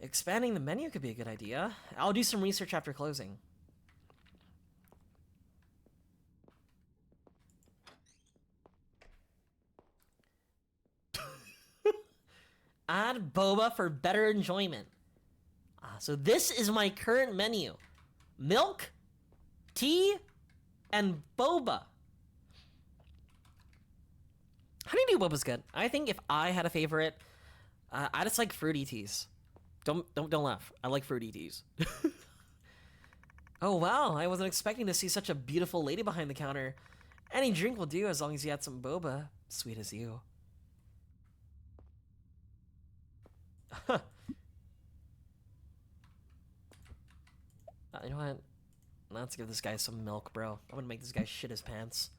Expanding the menu could be a good idea. I'll do some research after closing. Add boba for better enjoyment. So this is my current menu. Milk, tea, and boba. Honeydew boba's good. I think if I had a favorite, I just like fruity teas. Don't laugh. I like fruity teas. Oh wow, I wasn't expecting to see such a beautiful lady behind the counter. Any drink will do as long as you add some boba. Sweet as you. You know what? Let's give this guy some milk, bro. I'm gonna make this guy shit his pants.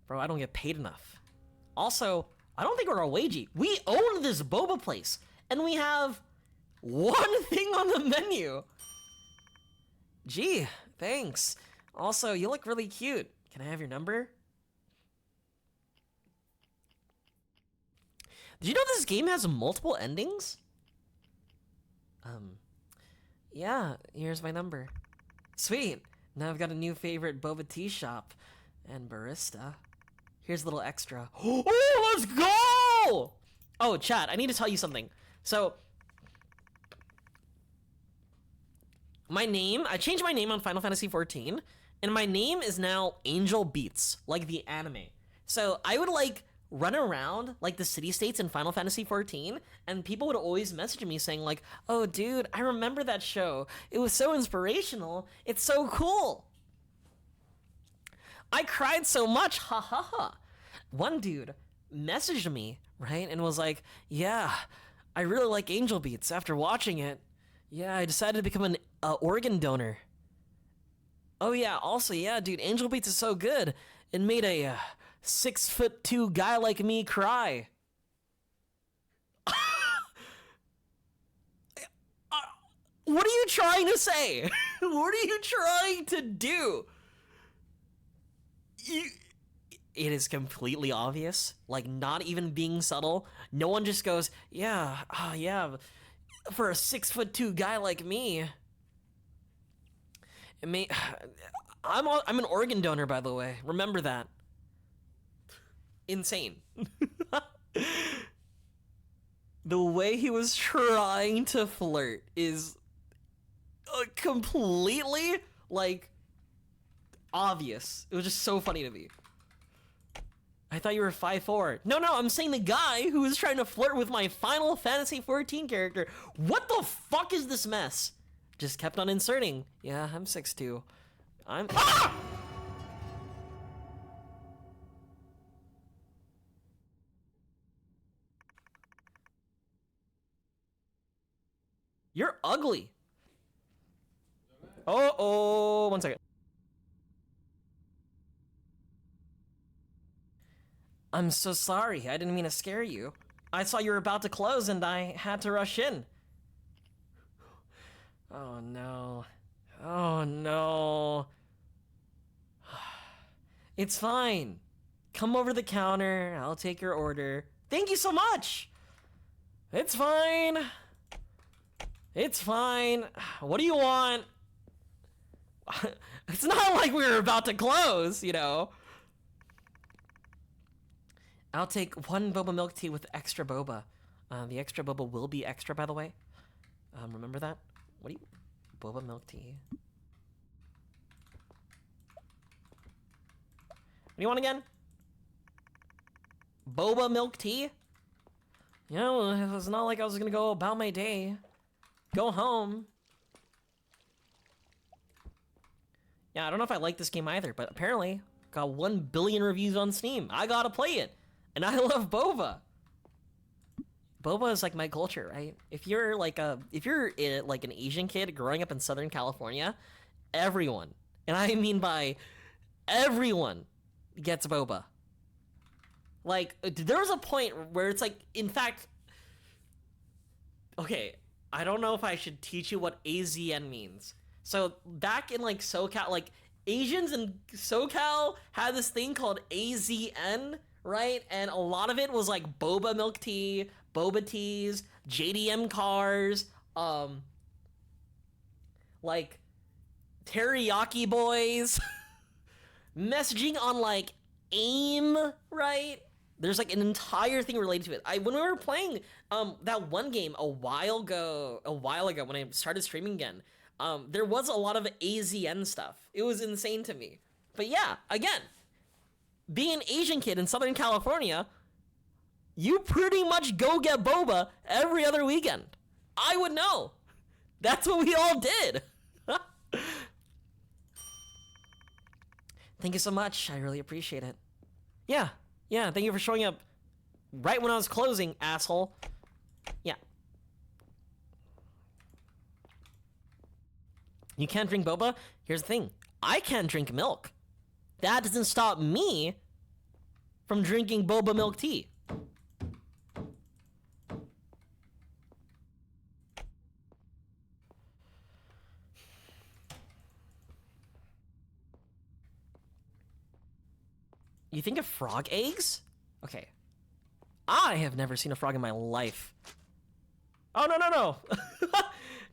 Bro, I don't get paid enough. Also, I don't think we're a wagie. We own this boba place, and we have one thing on the menu. Gee, thanks. Also, you look really cute. Can I have your number? Did you know this game has multiple endings? Yeah, here's my number. Sweet. Now I've got a new favorite Boba Teashop and barista. Here's a little extra. Oh, let's go! Oh, chat, I need to tell you something. So, my name, I changed my name on Final Fantasy XIV, and my name is now Angel Beats, like the anime. So, I would like run around like the city states in Final Fantasy XIV, and people would always message me saying like, oh dude, I remember that show. It was so inspirational. It's so cool. I cried so much, ha ha ha. One dude messaged me, right, and was like, yeah, I really like Angel Beats. After watching it, yeah, I decided to become an organ donor. Oh yeah, also, yeah, dude, Angel Beats is so good. It made a 6'2" guy like me cry. What are you trying to say? What are you trying to do? It is completely obvious, like not even being subtle. No one just goes, yeah, yeah, for a 6'2" guy like me. I'm an organ donor, by the way. Remember that. Insane. The way he was trying to flirt is completely like obvious. It was just so funny to me. I thought you were 5'4". No, I'm saying the guy who was trying to flirt with my Final Fantasy XIV character. What the fuck is this mess? Just kept on inserting. Yeah, I'm 6'2". Ah! You're ugly. Oh, 1 second. I'm so sorry. I didn't mean to scare you. I saw you were about to close and I had to rush in. Oh no. Oh no. It's fine. Come over the counter. I'll take your order. Thank you so much. It's fine. It's fine. What do you want? It's not like we were about to close, you know. I'll take 1 boba milk tea with extra boba. The extra boba will be extra, by the way. Remember that? What do you... Boba milk tea. What do you want again? Boba milk tea? You know, it was not like I was gonna go about my day. Go home. Yeah, I don't know if I like this game either, but apparently got 1 billion reviews on Steam. I gotta play it. And I love boba. Boba is like my culture, right? If you're like an Asian kid growing up in Southern California, everyone, and I mean by everyone, gets boba. Like, there was a point where it's like, in fact, okay, I don't know if I should teach you what AZN means. So back in like SoCal, like Asians in SoCal had this thing called AZN, right? And a lot of it was like boba milk tea, boba teas, JDM cars, like teriyaki boys, messaging on like AIM, right? There's like an entire thing related to it. When we were playing that one game a while ago when I started streaming again, there was a lot of AZN stuff. It was insane to me. But yeah, again, being an Asian kid in Southern California, you pretty much go get boba every other weekend. I would know. That's what we all did. Thank you so much. I really appreciate it. Yeah, thank you for showing up right when I was closing, asshole. Yeah. You can't drink boba? Here's the thing. I can't drink milk. That doesn't stop me from drinking boba milk tea. You think of frog eggs? Okay. I have never seen a frog in my life. Oh, no.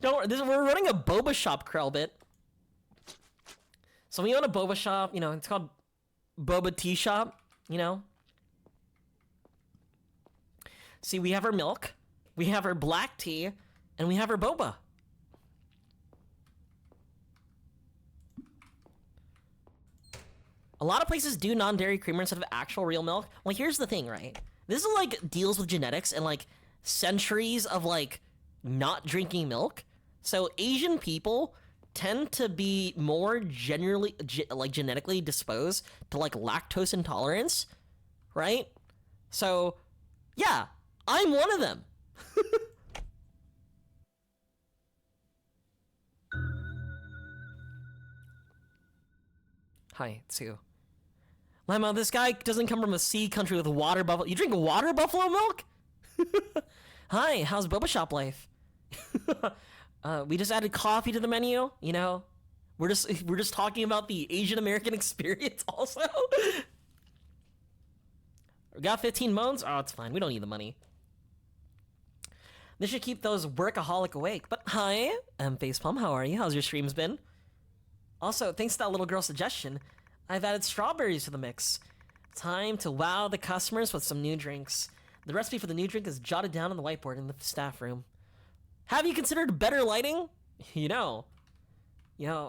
Don't worry. We're running a boba shop, Krellbit. So we own a boba shop, you know, it's called Boba Teashop, you know. See, we have our milk, we have our black tea, and we have our boba. A lot of places do non-dairy creamer instead of actual real milk. Well, here's the thing, right? This is like deals with genetics and like centuries of like not drinking milk. So Asian people tend to be more genetically disposed to like lactose intolerance, right? So yeah, I'm one of them. Hi, Sue. Lemma, this guy doesn't come from a sea country with water buffalo. You drink water buffalo milk? Hi, how's boba shop life? We just added coffee to the menu, you know? We're just talking about the Asian American experience also. We got 15 moans? Oh, it's fine. We don't need the money. This should keep those workaholic awake. But hi, I'm Facepalm. How are you? How's your streams been? Also, thanks to that little girl's suggestion, I've added strawberries to the mix. Time to wow the customers with some new drinks. The recipe for the new drink is jotted down on the whiteboard in the staff room. Have you considered better lighting? You know,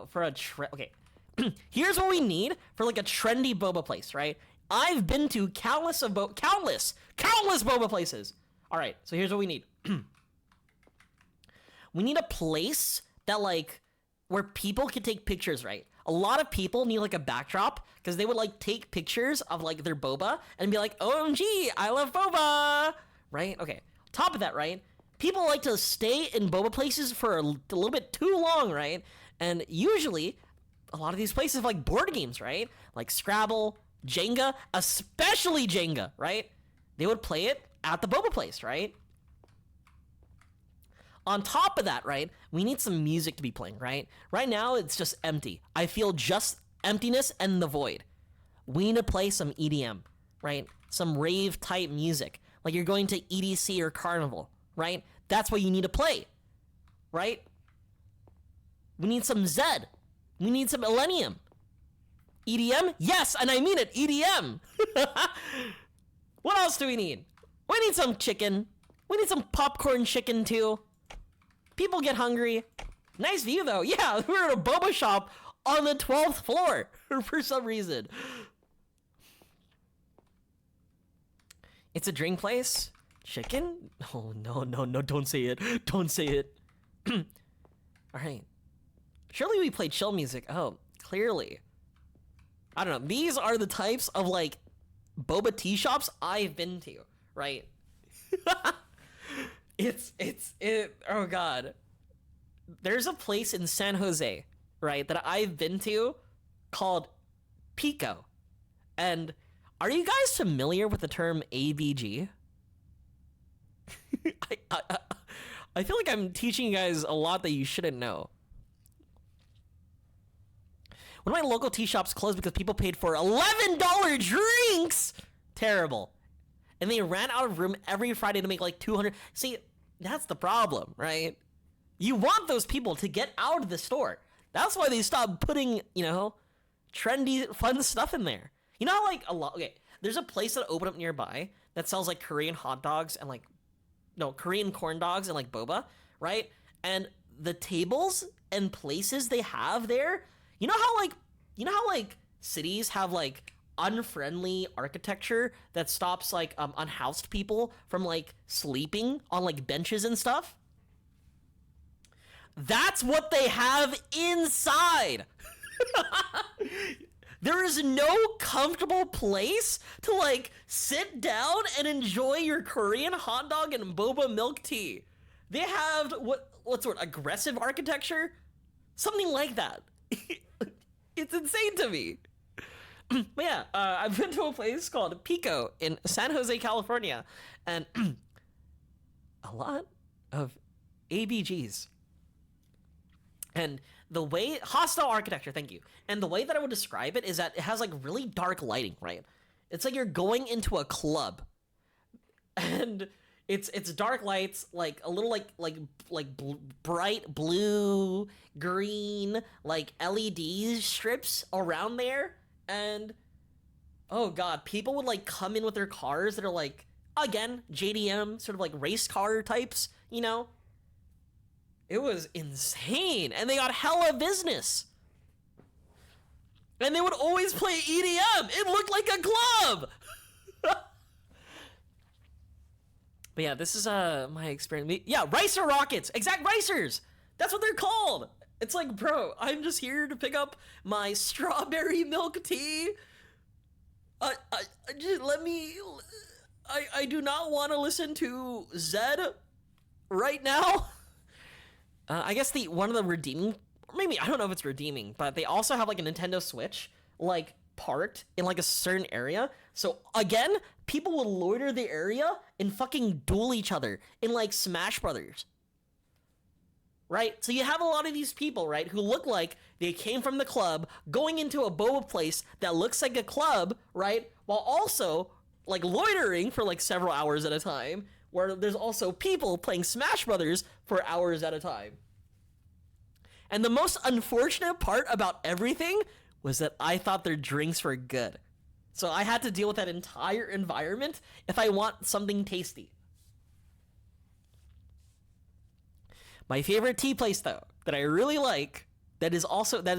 for a okay. Here's what we need for like a trendy boba place, right? I've been to countless boba places. All right, so here's what we need. We need a place that like where people can take pictures, right? A lot of people need like a backdrop because they would like take pictures of like their boba and be like, OMG, I love boba, right? Okay, top of that, right? People like to stay in boba places for a little bit too long, right? And usually, a lot of these places have like board games, right? Like Scrabble, Jenga, especially Jenga, right? They would play it at the boba place, right? On top of that, right, we need some music to be playing, right? Right now, it's just empty. I feel just emptiness and the void. We need to play some EDM, right? Some rave-type music. Like you're going to EDC or Carnival, right? That's what you need to play, right? We need some Zed. We need some Millennium. EDM? Yes, and I mean it, EDM. What else do we need? We need some chicken. We need some popcorn chicken, too. People get hungry. Nice view, though. Yeah, we're at a boba shop on the 12th floor for some reason. It's a drink place? Chicken? Oh, no, don't say it. Don't say it. All right. Surely we play chill music. Oh, clearly. I don't know. These are the types of, like, boba tea shops I've been to, right? Oh god. There's a place in San Jose, right, that I've been to called Pico. And are you guys familiar with the term ABG? I feel like I'm teaching you guys a lot that you shouldn't know. One of my local tea shops closed because people paid for $11 drinks. Terrible. And they ran out of room every Friday to make like 200. See, that's the problem, right? You want those people to get out of the store. That's why they stopped putting, you know, trendy, fun stuff in there. You know how, like, okay, there's a place that opened up nearby that sells, like, Korean hot dogs and, like, no, Korean corn dogs and, like, boba, right? And the tables and places they have there, you know how, like, cities have, like, unfriendly architecture that stops, like, unhoused people from, like, sleeping on, like, benches and stuff? That's what they have inside. There is no comfortable place to, like, sit down and enjoy your Korean hot dog and boba milk tea. They have, what's the word, aggressive architecture? Something like that. It's insane to me. But yeah, I've been to a place called Pico in San Jose, California, and a lot of ABGs. And the way, hostile architecture, thank you. And the way that I would describe it is that it has like really dark lighting, right? It's like you're going into a club, and it's dark lights, like a little bright blue, green, like LED strips around there, and oh god, people would like come in with their cars that are like, again, JDM, sort of like race car types, you know? It was insane, and they got hella business. And they would always play EDM. It looked like a club. But yeah, this is my experience. Yeah, Ricer Rockets, exact Ricers. That's what they're called. It's like, bro, I'm just here to pick up my strawberry milk tea. Just let me. I do not want to listen to Zed right now. I guess one of the redeeming, or maybe, I don't know if it's redeeming, but they also have like a Nintendo Switch, like, parked in like a certain area. So again, people will loiter the area and fucking duel each other in like Smash Brothers. Right? So you have a lot of these people, right, who look like they came from the club, going into a boba place that looks like a club, right, while also like loitering for like several hours at a time, where there's also people playing Smash Brothers for hours at a time. And the most unfortunate part about everything was that I thought their drinks were good. So I had to deal with that entire environment if I want something tasty. My favorite tea place, though, that I really like, that is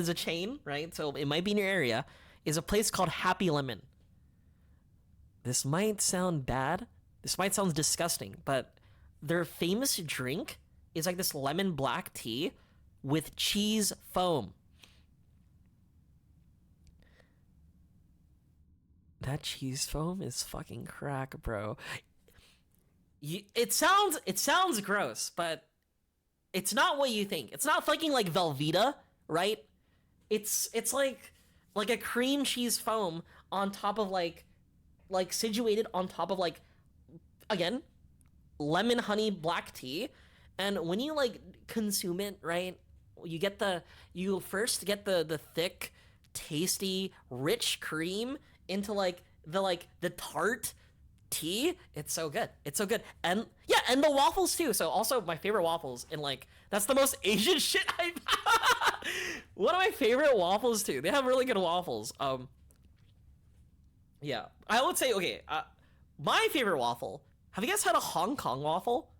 a chain, right? So it might be in your area, is a place called Happy Lemon. This might sound bad. This might sound disgusting, but their famous drink is like this lemon black tea with cheese foam. That cheese foam is fucking crack, bro. It sounds gross, but it's not what you think. It's not fucking like Velveeta, right? It's like a cream cheese foam on top of like situated on top of like, again, lemon honey black tea. And when you like consume it, right, you first get the thick, tasty, rich cream into like the tart tea. It's so good. And yeah, and the waffles too. So also my favorite waffles, and like that's the most Asian shit I've one of my favorite waffles too. They have really good waffles. Yeah, I would say, okay, my favorite waffle. Have you guys had a Hong Kong waffle?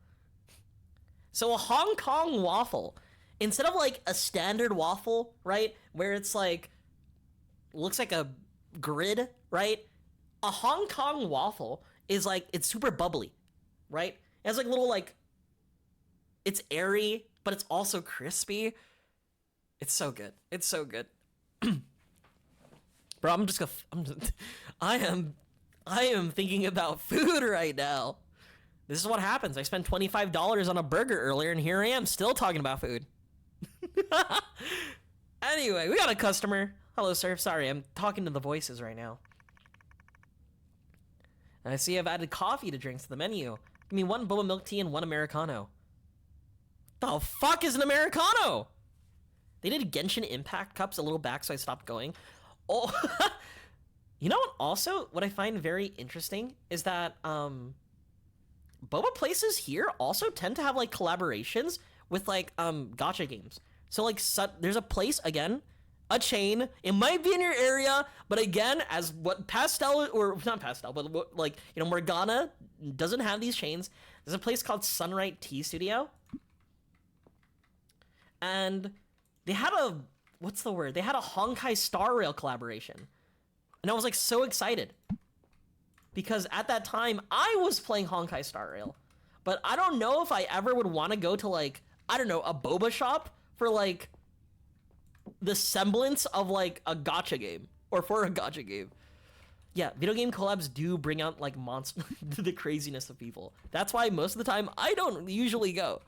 So a Hong Kong waffle, instead of like a standard waffle, right, where it's like looks like a grid, right? A Hong Kong waffle is like, it's super bubbly, right? It has like little like, it's airy, but it's also crispy. It's so good. It's so good. Bro, I am thinking about food right now. This is what happens. I spent $25 on a burger earlier, and here I am still talking about food. Anyway, we got a customer. Hello, sir. Sorry, I'm talking to the voices right now. I see I've added coffee to drinks to the menu. Give me one boba milk tea and one Americano. The fuck is an Americano? They did Genshin Impact cups a little back, so I stopped going. Oh, You know what? Also, what I find very interesting is that boba places here also tend to have like collaborations with like gacha games. So like there's a place again, a chain. It might be in your area, but again, as what Pastel or not Pastel, but what, like Morgana doesn't have these chains. There's a place called Sunright Tea Studio, and they had a what's the word? They had a Honkai Star Rail collaboration, and I was like so excited because at that time I was playing Honkai Star Rail, but I don't know if I ever would want to go to like I don't know a boba shop for like the semblance of like a gacha game or for a gacha game. Yeah, video game collabs do bring out like monster the craziness of people. That's why most of the time I don't usually go.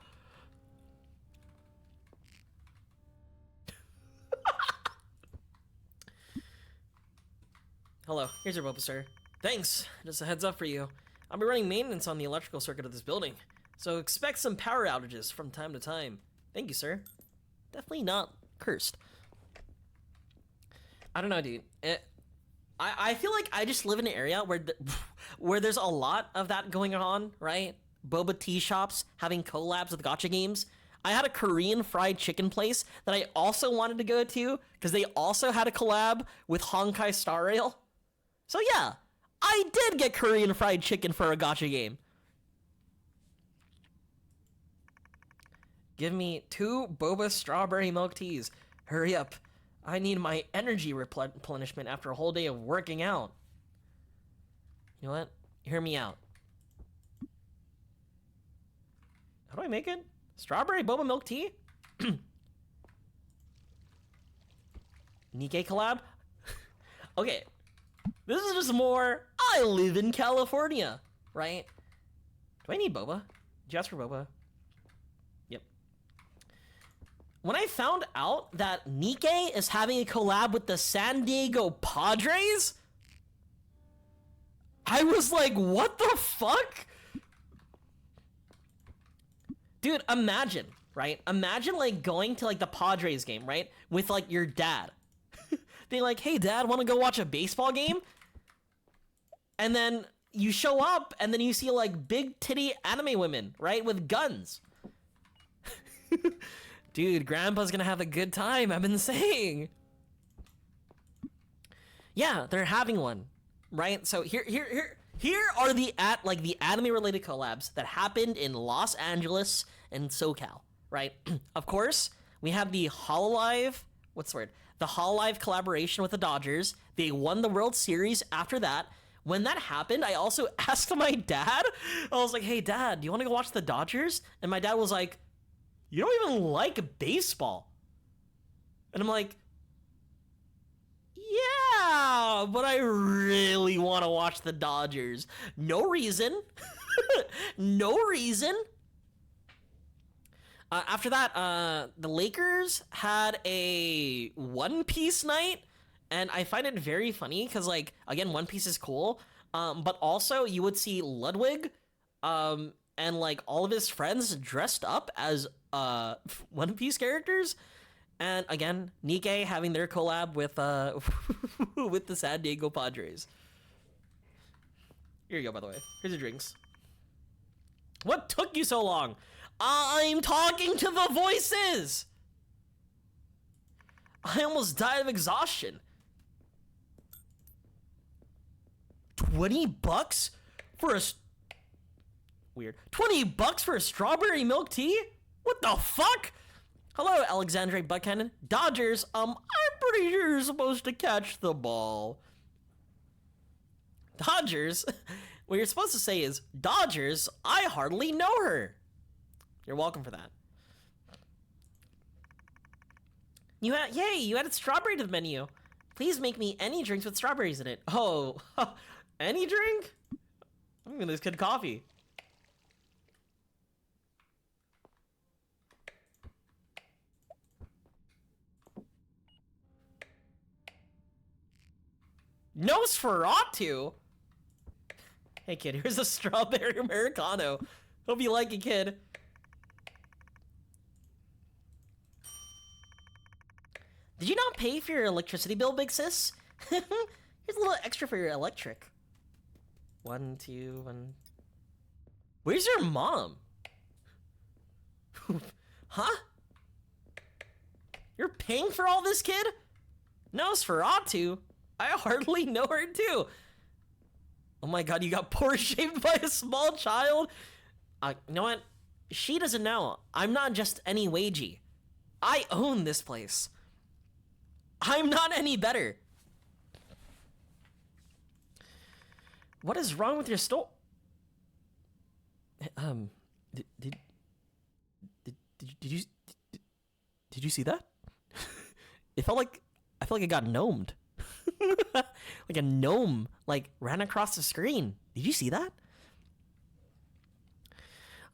Hello, here's your boba, sir. Thanks. Just a heads up for you. I'll be running maintenance on the electrical circuit of this building, so expect some power outages from time to time. Thank you, sir. Definitely not cursed. I don't know, dude. I feel like I just live in an area where where there's a lot of that going on, right? Boba Teashops having collabs with gacha games. I had a Korean fried chicken place that I also wanted to go to because they also had a collab with Honkai Star Rail. So yeah, I did get Korean fried chicken for a gacha game. Give me 2 boba strawberry milk teas. Hurry up. I need my energy replenishment after a whole day of working out. You know what? Hear me out. How do I make it? Strawberry boba milk tea? Nikkei collab? Okay. This is just more, I live in California, right? Do I need boba? Did you ask for boba? Yep. When I found out that Nikkei is having a collab with the San Diego Padres, I was like, what the fuck? Dude, imagine, right? Imagine like going to like the Padres game, right? With like your dad. They're like, hey dad, wanna go watch a baseball game? And then you show up and then you see like big titty anime women, right? With guns. Dude, grandpa's gonna have a good time, I've been saying. Yeah, they're having one, right? So here are the the anime related collabs that happened in Los Angeles and SoCal, right? Of course, we have the Hololive, what's the word? The Hololive collaboration with the Dodgers. They won the World Series after that. When that happened, I also asked my dad, I was like, hey dad, do you want to go watch the Dodgers? And my dad was like, you don't even like baseball. And I'm like, yeah, but I really want to watch the Dodgers. No reason. No reason. After that, the Lakers had a One Piece night, and I find it very funny because, like, again, One Piece is cool, but also you would see Ludwig, and like all of his friends dressed up as One Piece characters, and again, Nikkei having their collab with with the San Diego Padres. Here you go, by the way. Here's your drinks. What took you so long? I'm talking to the voices! I almost died of exhaustion. $20 for a... Weird. $20 for a strawberry milk tea? What the fuck? Hello, Alexandre Buckhannon. Dodgers, I'm pretty sure you're supposed to catch the ball. Dodgers? What you're supposed to say is, Dodgers, I hardly know her. You're welcome for that. You added strawberry to the menu. Please make me any drinks with strawberries in it. Oh, any drink? I'm gonna this kid coffee. Nosferatu? Hey kid, here's a strawberry Americano. Hope you like it, kid. Did you not pay for your electricity bill, big sis? Here's a little extra for your electric. 1, 2, 1. Where's your mom? Huh? You're paying for all this, kid? Nosferatu? I hardly know her too. Oh my god, you got poor shaped by a small child? You know what? She doesn't know. I'm not just any wagie. I own this place. I'm not any better. What is wrong with your store? Did you see that? I felt like it got gnomed. Like a gnome like ran across the screen. Did you see that?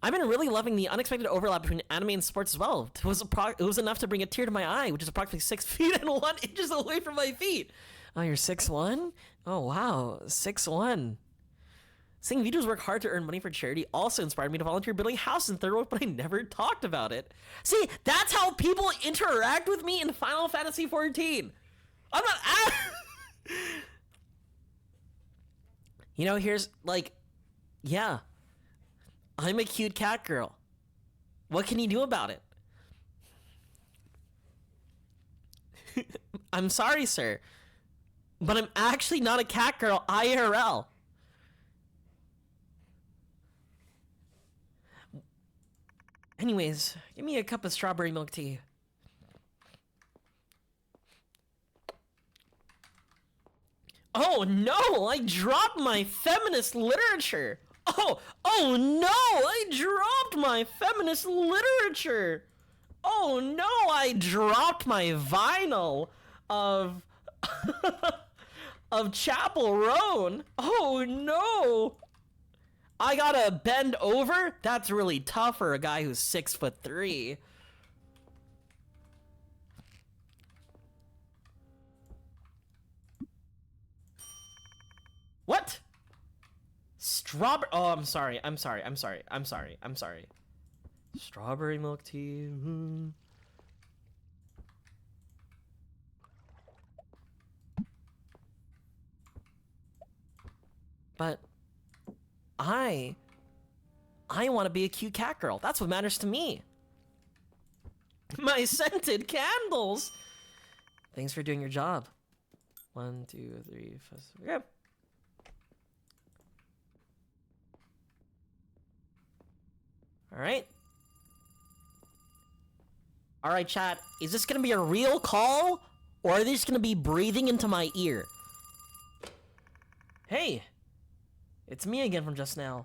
I've been really loving the unexpected overlap between anime and sports as well. It was enough to bring a tear to my eye, which is approximately 6 feet and 1 inches away from my feet. Oh, you're 6'1"? Oh wow, 6'1". Seeing videos work hard to earn money for charity also inspired me to volunteer building a house in Third World, but I never talked about it. See, that's how people interact with me in Final Fantasy XIV. I'm not. You know, here's like, yeah, I'm a cute cat girl. What can you do about it? I'm sorry, sir, but I'm actually not a cat girl IRL. Anyways, give me a cup of strawberry milk tea. Oh no, I dropped my feminist literature. Oh no, I dropped my feminist literature. Oh no, I dropped my vinyl of of Chapel Roan. Oh no. I gotta bend over? That's really tough for a guy who's 6'3". What? Strawberry. Oh, I'm sorry. Strawberry milk tea. But I want to be a cute cat girl. That's what matters to me. My scented candles. Thanks for doing your job. 1, 2, 3, 4. Yeah. All right. All right, chat. Is this gonna be a real call, or are they just gonna be breathing into my ear? Hey, it's me again from just now.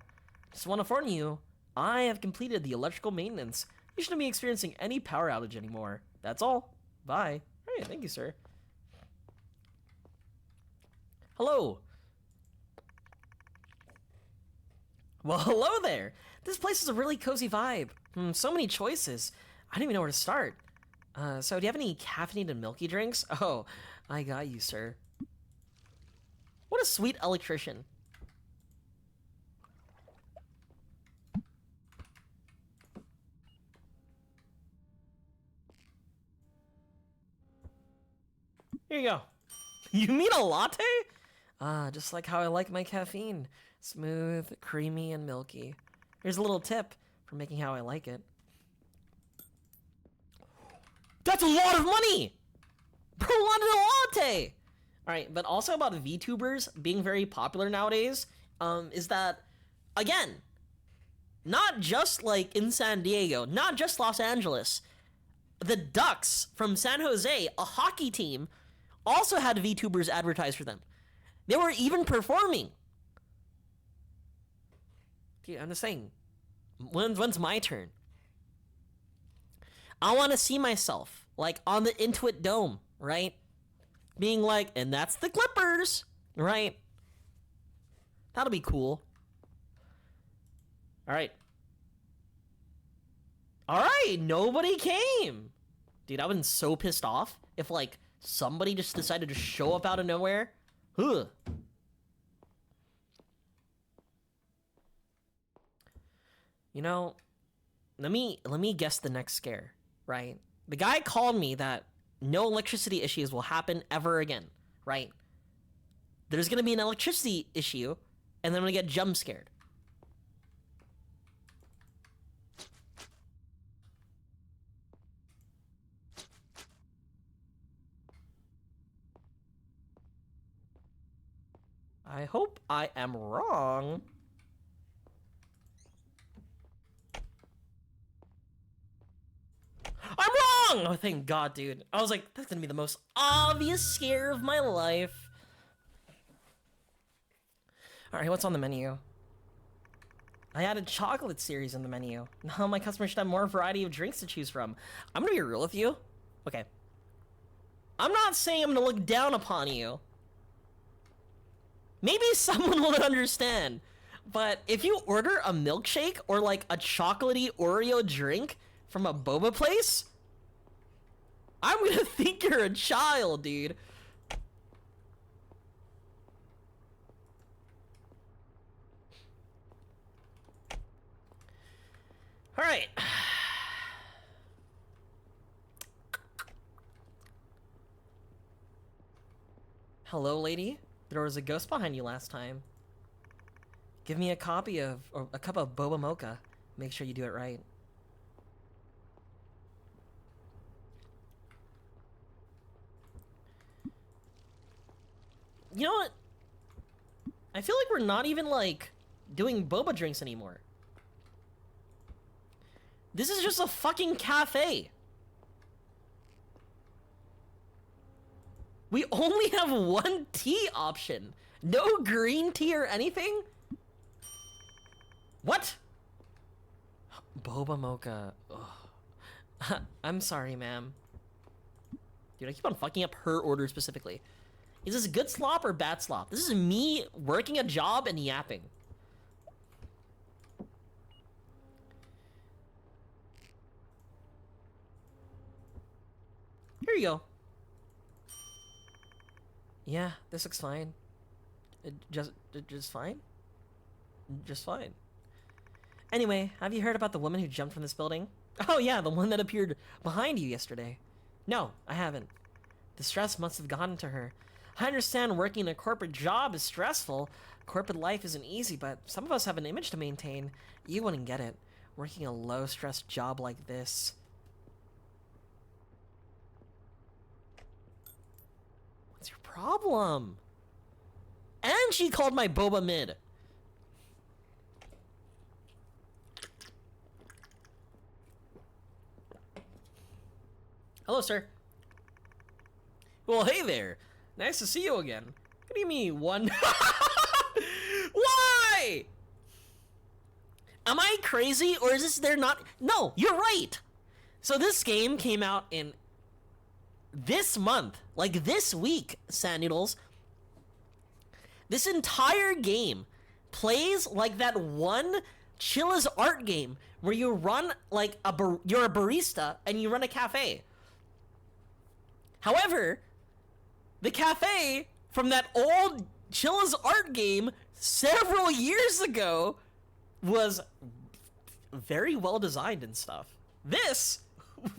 Just want to warn you, I have completed the electrical maintenance. You shouldn't be experiencing any power outage anymore. That's all. Bye. Hey, thank you, sir. Hello. Well, hello there. This place is a really cozy vibe. So many choices. I don't even know where to start. So do you have any caffeinated milky drinks? Oh, I got you, sir. What a sweet electrician. Here you go. You mean a latte? Just like how I like my caffeine. Smooth, creamy, and milky. Here's a little tip for making how I like it. That's a lot of money! Bro wanted a latte! Alright, but also about VTubers being very popular nowadays, is that, again, not just like in San Diego, not just Los Angeles, the Ducks from San Jose, a hockey team, also had VTubers advertise for them. They were even performing. Dude, I'm just saying, when's my turn? I want to see myself, like, on the Intuit Dome, right? Being like, and that's the Clippers, right? That'll be cool. All right. All right, nobody came. Dude, I would been so pissed off if, like, somebody just decided to show up out of nowhere. Huh. You know, let me guess the next scare, right? The guy called me that no electricity issues will happen ever again, right? there's gonna be an electricity issue, and then I'm gonna get jump scared. I hope I am wrong. I'm wrong! Oh, thank God, dude. I was like, that's gonna be the most obvious scare of my life. Alright, what's on the menu? I added chocolate series in the menu. Now my customers should have more variety of drinks to choose from. I'm gonna be real with you. Okay. I'm not saying I'm gonna look down upon you. Maybe someone will understand. But if you order a milkshake or like a chocolatey Oreo drink from a boba place, I'm gonna think you're a child, dude. All right. Hello, lady. There was a ghost behind you last time. Give me a copy of, or a cup of boba mocha. Make sure you do it right. You know what? I feel like we're not even, like, doing boba drinks anymore. This is just a fucking cafe. We only have one tea option. No green tea or anything? What? Boba mocha. Ugh. I'm sorry, ma'am. Dude, I keep on fucking up her order specifically. Is this good slop or bad slop? This is me working a job and yapping. Here you go. Yeah, this looks fine. Just fine? Just fine. Anyway, have you heard about the woman who jumped from this building? Oh yeah, the one that appeared behind you yesterday. No, I haven't. The stress must have gotten to her. I understand working a corporate job is stressful. Corporate life isn't easy, but some of us have an image to maintain. You wouldn't get it. Working a low-stress job like this. What's your problem? And she called my boba mid. Hello, sir. Well, hey there. Nice to see you again. What do you mean, one? Why? Am I crazy, or is this they're not? No, you're right. So this game came out in this month, like this week, Sand Noodles. This entire game plays like that one Chilla's art game where you run like you're a barista and you run a cafe. However, the cafe from that old Chilla's art game several years ago was very well designed and stuff. This,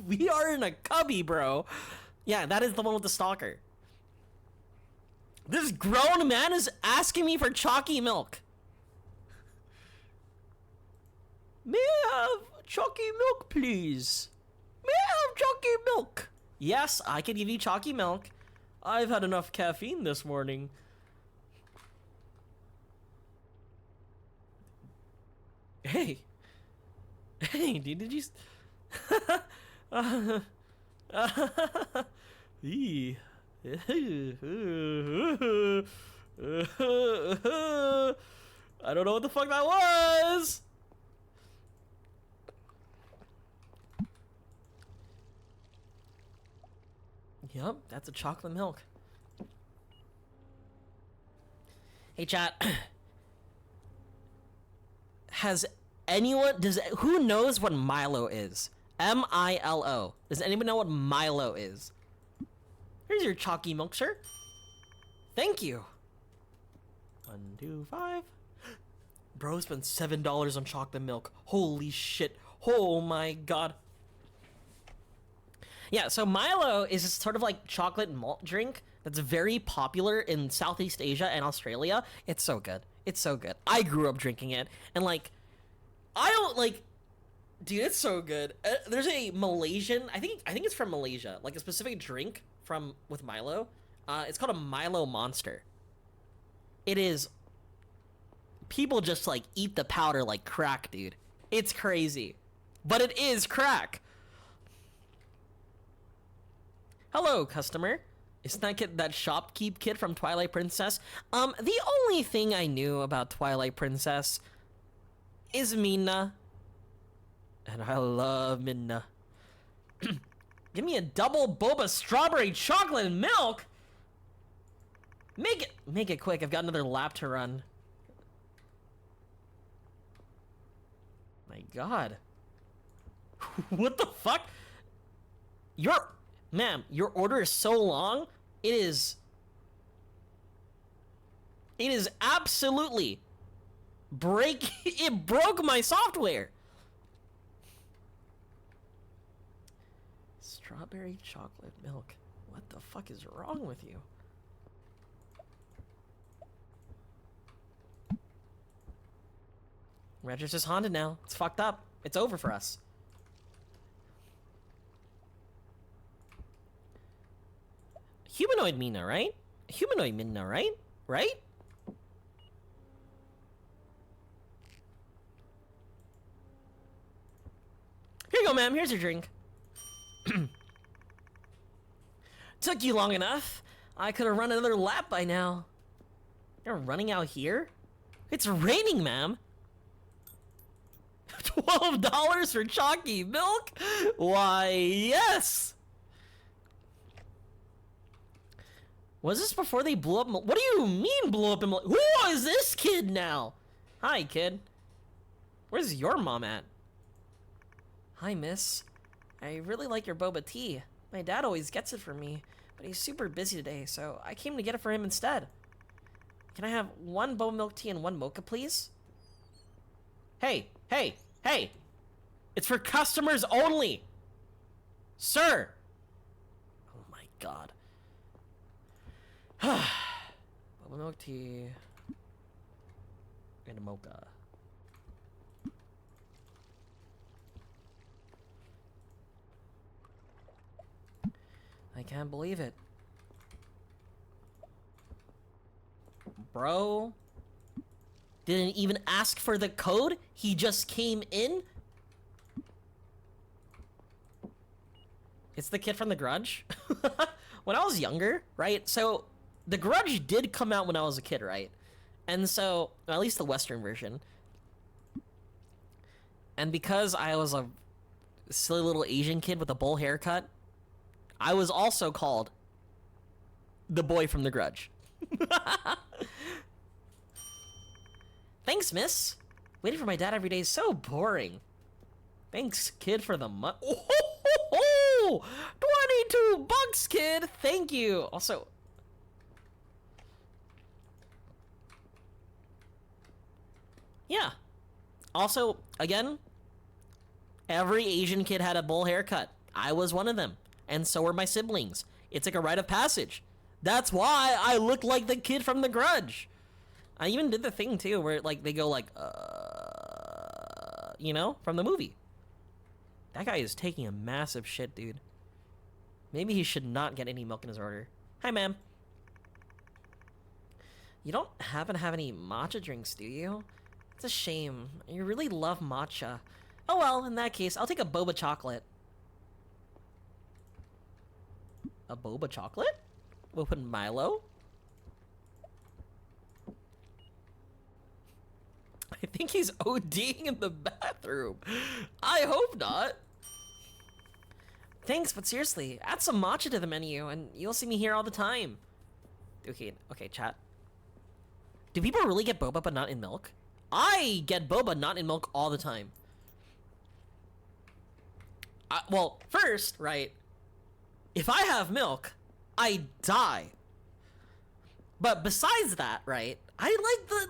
we are in a cubby, bro. Yeah, that is the one with the stalker. This grown man is asking me for chalky milk. May I have chalky milk, please? May I have chalky milk? Yes, I can give you chalky milk. I've had enough caffeine this morning. Hey. Hey, dude, did you... Eee. I don't know what the fuck that was. Yep, that's a chocolate milk. Hey chat. Has anyone, who knows what Milo is? M-I-L-O. Does anyone know what Milo is? Here's your chalky milk, sir. Thank you. 1, 2, 5. Bro spent $7 on chocolate milk. Holy shit. Oh my god. Yeah, so Milo is this sort of like chocolate malt drink that's very popular in Southeast Asia and Australia. It's so good. It's so good. I grew up drinking it, and like, I don't like, dude, it's so good. There's a Malaysian, I think it's from Malaysia, like a specific drink from with Milo. It's called a Milo Monster. It is, people just like eat the powder like crack, dude. It's crazy, but it is crack. Hello, customer. Isn't that shopkeep kid from Twilight Princess? The only thing I knew about Twilight Princess is Minna. And I love Minna. Give me a double boba strawberry chocolate and milk. Make it quick. I've got another lap to run. My God. What the fuck? Ma'am, your order is so long. It is absolutely it broke my software. Strawberry chocolate milk. What the fuck is wrong with you? Register's haunted now. It's fucked up. It's over for us. Humanoid Mina, right? Humanoid Mina, right? Right? Here you go, ma'am. Here's your drink. Took you long enough. I could have run another lap by now. You're running out here? It's raining, ma'am. $12 for chalky milk? Why, yes. Was this before they blew up? What do you mean blew up? Who is this kid now? Hi, kid. Where's your mom at? Hi, miss. I really like your boba tea. My dad always gets it for me, but he's super busy today, so I came to get it for him instead. Can I have one boba milk tea and one mocha, please? Hey, hey, hey! It's for customers only! Sir! Oh my God. Boba milk tea and a mocha. I can't believe it. Bro didn't even ask for the code. He just came in. It's the kid from The Grudge. When I was younger, right? So The Grudge did come out when I was a kid, right? And so, at least the Western version. And because I was a silly little Asian kid with a bowl haircut, I was also called the boy from The Grudge. Thanks, miss. Waiting for my dad every day is so boring. Thanks, kid, for the oh, 22 bucks, kid. Thank you. Also, yeah. Also, again, every Asian kid had a bowl haircut. I was one of them. And so were my siblings. It's like a rite of passage. That's why I look like the kid from The Grudge. I even did the thing too, where like they go like, you know, from the movie. That guy is taking a massive shit, dude. Maybe he should not get any milk in his order. Hi, ma'am. You don't happen to have any matcha drinks, do you? It's a shame. You really love matcha. Oh well, in that case, I'll take a boba chocolate. A boba chocolate? We'll put Milo. I think he's ODing in the bathroom. I hope not. Thanks, but seriously, add some matcha to the menu and you'll see me here all the time. Okay, chat. Do people really get boba but not in milk? I get boba not in milk all the time. Well, first, right, if I have milk, I die. But besides that, right, I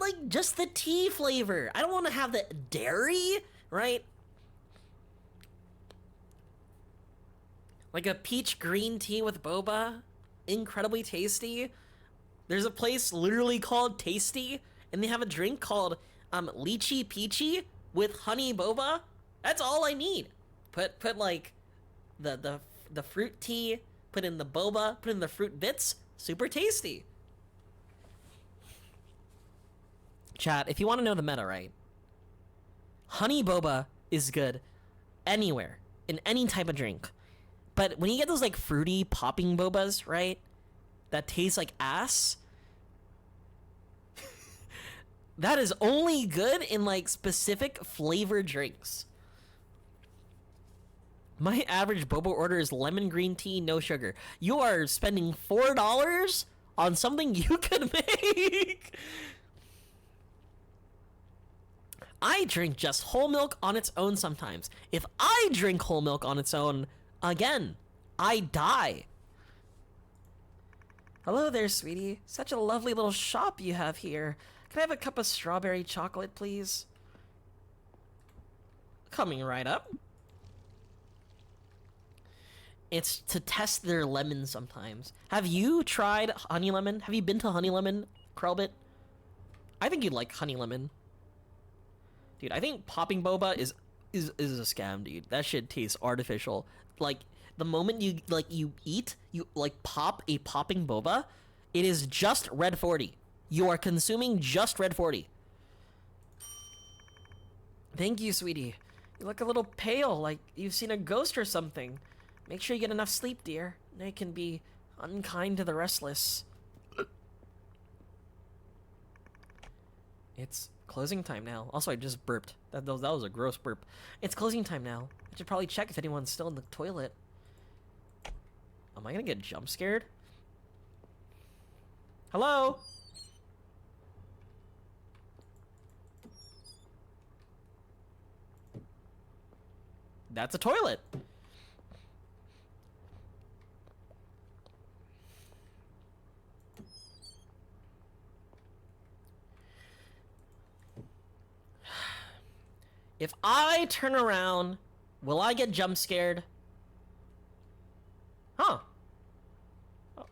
like just the tea flavor. I don't want to have the dairy, right? Like a peach green tea with boba. Incredibly tasty. There's a place literally called Tasty, and they have a drink called lychee peachy with honey boba. That's all I need. Put like the fruit tea, put in the boba, put in the fruit bits. Super tasty. Chat, if you want to know the meta, right? Honey boba is good anywhere, in any type of drink. But when you get those like fruity popping bobas, right? That taste like ass. That is only good in like specific flavored drinks. My average boba order is lemon green tea, no sugar. You are spending $4 on something you could make. I drink just whole milk on its own sometimes. If I drink whole milk on its own, again, I die. Hello there, sweetie. Such a lovely little shop you have here. Can I have a cup of strawberry chocolate, please? Coming right up. It's to test their lemon sometimes. Have you tried honey lemon? Have you been to honey lemon, Krelbit? I think you'd like honey lemon. Dude, I think popping boba is a scam, dude. That shit tastes artificial. Like, the moment you pop a popping boba, it is just red 40. You are consuming just red 40. Thank you, sweetie. You look a little pale, like you've seen a ghost or something. Make sure you get enough sleep, dear. They can be unkind to the restless. It's closing time now. Also, I just burped. That was a gross burp. It's closing time now. I should probably check if anyone's still in the toilet. Am I gonna get jump scared? Hello? That's a toilet. If I turn around, will I get jump scared? Huh. Oh.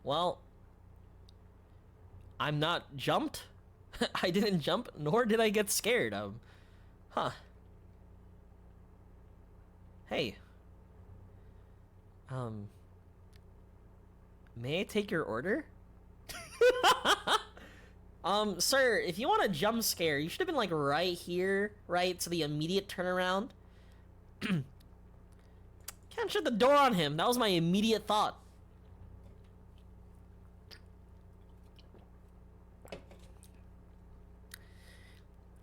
Well, I'm not jumped. I didn't jump, nor did I get scared. Huh. Hey. May I take your order? Sir, if you want a jump scare, you should have been like right here, right? So the immediate turnaround. Can't shut the door on him. That was my immediate thought.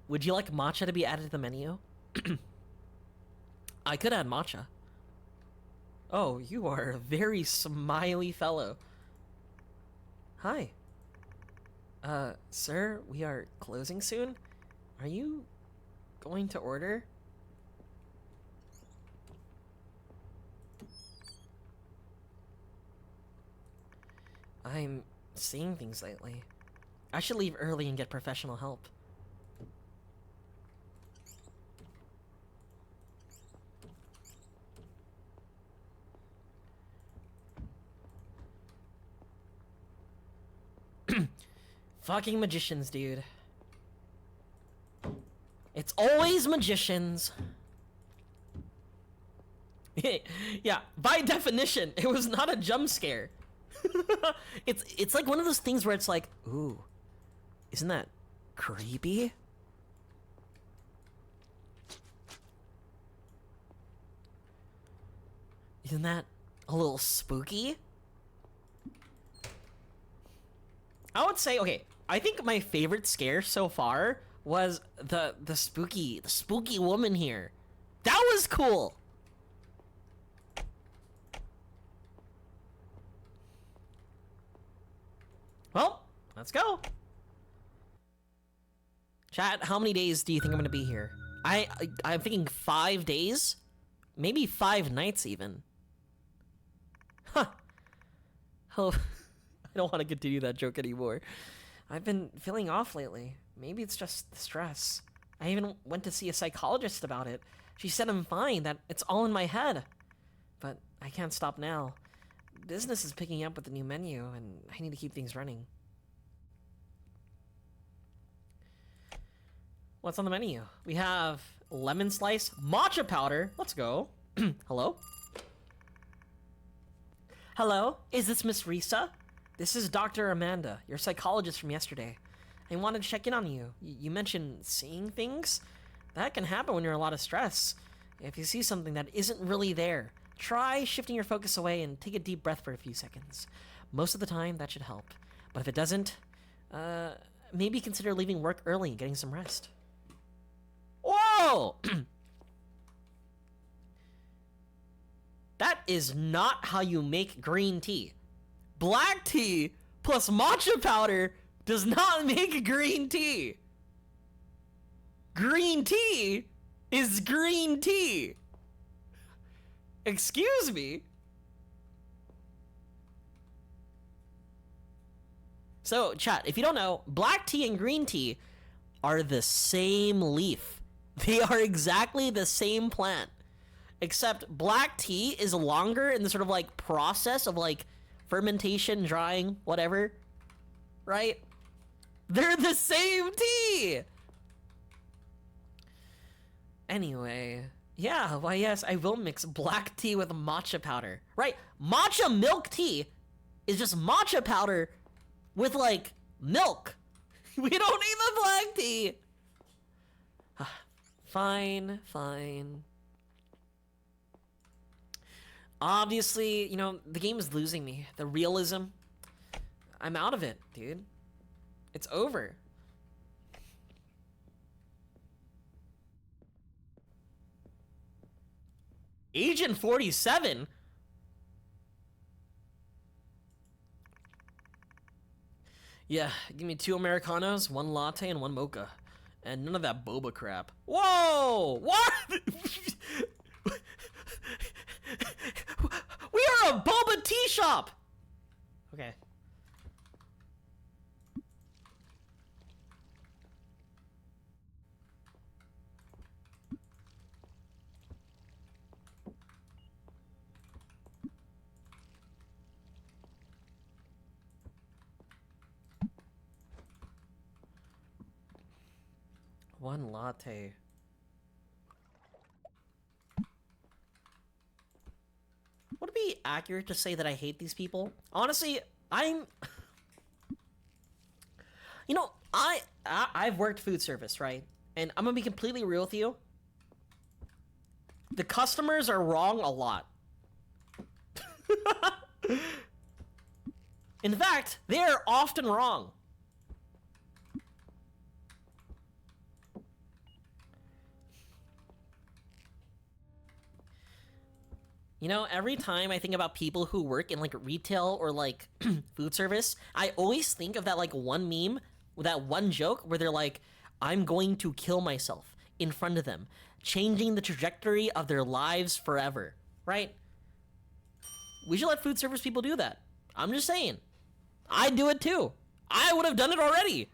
Would you like matcha to be added to the menu? I could add matcha. Oh, you are a very smiley fellow. Hi. Sir, we are closing soon. Are you going to order? I'm seeing things lately. I should leave early and get professional help. Fucking magicians, dude. It's always magicians. Yeah, by definition, it was not a jump scare. It's like one of those things where it's like, ooh, isn't that creepy? Isn't that a little spooky? I would say, okay, I think my favorite scare so far was the spooky woman here. That was cool. Well, let's go. Chat, how many days do you think I'm gonna be here? I'm thinking 5 days, maybe 5 nights even. Huh. Oh, I don't want to continue that joke anymore. I've been feeling off lately. maybe it's just the stress. I even went to see a psychologist about it. She said I'm fine, that it's all in my head. But I can't stop now. Business is picking up with the new menu, and I need to keep things running. What's on the menu? We have lemon slice, matcha powder. Let's go. Hello? Hello? Is this Miss Risa? This is Dr. Amanda, your psychologist from yesterday. I wanted to check in on you. You mentioned seeing things? That can happen when you're in a lot of stress. If you see something that isn't really there, try shifting your focus away and take a deep breath for a few seconds. Most of the time, that should help. But if it doesn't, maybe consider leaving work early and getting some rest. Whoa! That is not how you make green tea. Black tea plus matcha powder does not make green tea. Green tea is green tea. Excuse me? So, chat, if you don't know, black tea and green tea are the same leaf. They are exactly the same plant. Except black tea is longer in the sort of like process of like fermentation, drying, whatever. Right? They're the same tea! Anyway, yeah, why yes, I will mix black tea with matcha powder. Right? Matcha milk tea is just matcha powder with like milk. We don't need the black tea. Fine, fine. Obviously, you know, the game is losing me. The realism. I'm out of it, dude. It's over. Agent 47? Yeah, give me 2 Americanos, 1 latte, and 1 mocha. And none of that boba crap. Whoa! What? We are a Boba Teashop! Okay. One latte. Would it be accurate to say that I hate these people? Honestly, I'm... You know, I've worked food service, right? And I'm gonna be completely real with you. The customers are wrong a lot. In fact, they are often wrong. You know, every time I think about people who work in like retail or like food service, I always think of that like one meme, that one joke where they're like, I'm going to kill myself in front of them, changing the trajectory of their lives forever, right? We should let food service people do that. I'm just saying. I'd do it too. I would have done it already.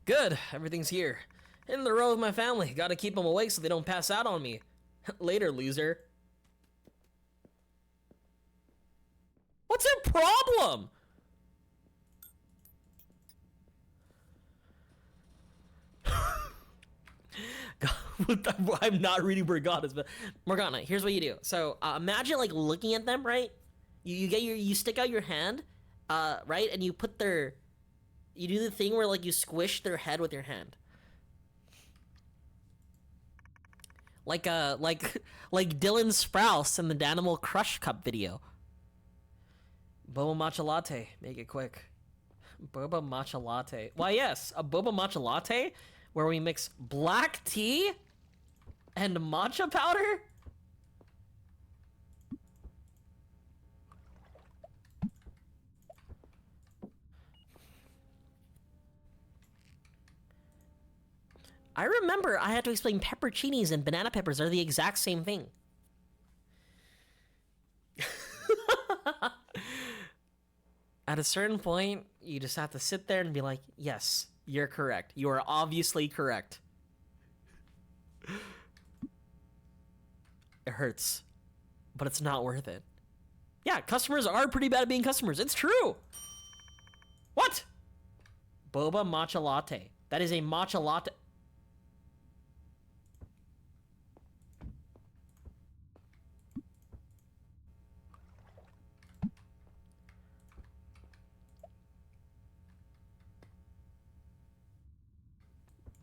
Good, everything's here. In the row with my family. Gotta keep them awake so they don't pass out on me. Later, loser. What's your problem? I'm not reading Morgana's, but Morgana, here's what you do. So imagine like looking at them, right? You stick out your hand, right, and you put you do the thing where like you squish their head with your hand. Like Dylan Sprouse in the Danimal Crush Cup video. Boba matcha latte. Make it quick. Boba matcha latte. Why yes, a boba matcha latte where we mix black tea and matcha powder? I remember I had to explain pepperoncinis and banana peppers are the exact same thing. At a certain point, you just have to sit there and be like, yes, you're correct. You are obviously correct. It hurts, but it's not worth it. Yeah, customers are pretty bad at being customers. It's true. What? Boba matcha latte. That is a matcha latte.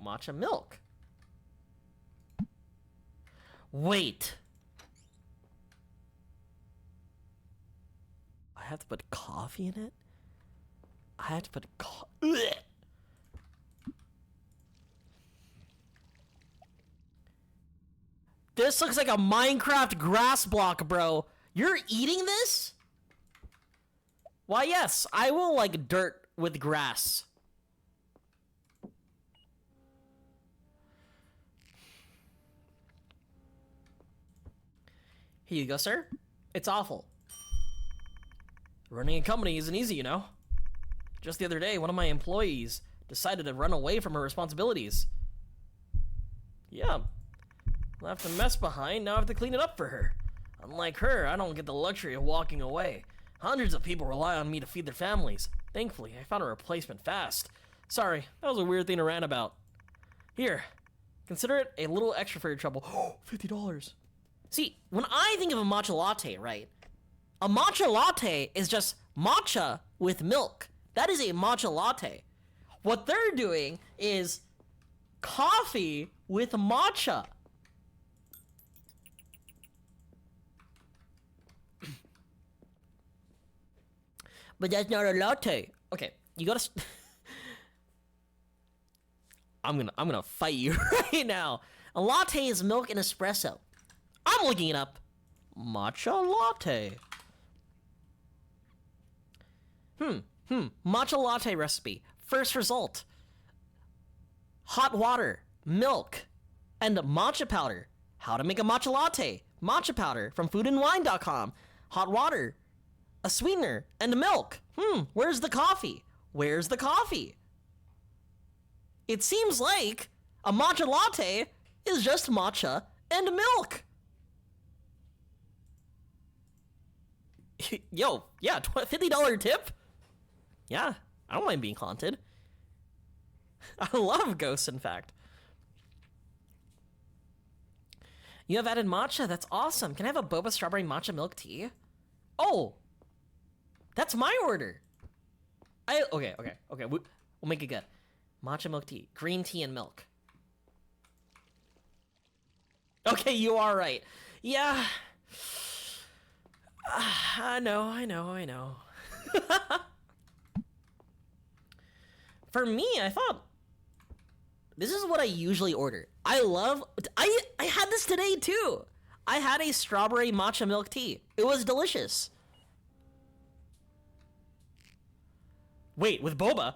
Matcha milk. Wait. I have to put coffee in it? I have to put This looks like a Minecraft grass block, bro. You're eating this? Why, yes, I will like dirt with grass. Here you go, sir. It's awful. Running a company isn't easy, you know? Just the other day, one of my employees decided to run away from her responsibilities. Yeah. Left a mess behind, now I have to clean it up for her. Unlike her, I don't get the luxury of walking away. Hundreds of people rely on me to feed their families. Thankfully, I found a replacement fast. Sorry, that was a weird thing to rant about. Here, consider it a little extra for your trouble. $50. See, when I think of a matcha latte, right? A matcha latte is just matcha with milk. That is a matcha latte. What they're doing is coffee with matcha. But that's not a latte. Okay, you gotta. I'm gonna fight you right now. A latte is milk and espresso. I'm looking it up. Matcha latte. Matcha latte recipe. First result. Hot water, milk, and matcha powder. How to make a matcha latte. Matcha powder from foodandwine.com. Hot water, a sweetener, and milk. Where's the coffee? Where's the coffee? It seems like a matcha latte is just matcha and milk. Yo, yeah, $50 tip? Yeah, I don't mind being haunted. I love ghosts, in fact. You have added matcha? That's awesome. Can I have a boba strawberry matcha milk tea? Oh, that's my order. Okay. We'll make it good. Matcha milk tea, green tea and milk. Okay, you are right. Yeah. I know. For me, I thought this is what I usually order. I had this today too. I had a strawberry matcha milk tea. It was delicious. Wait, with boba?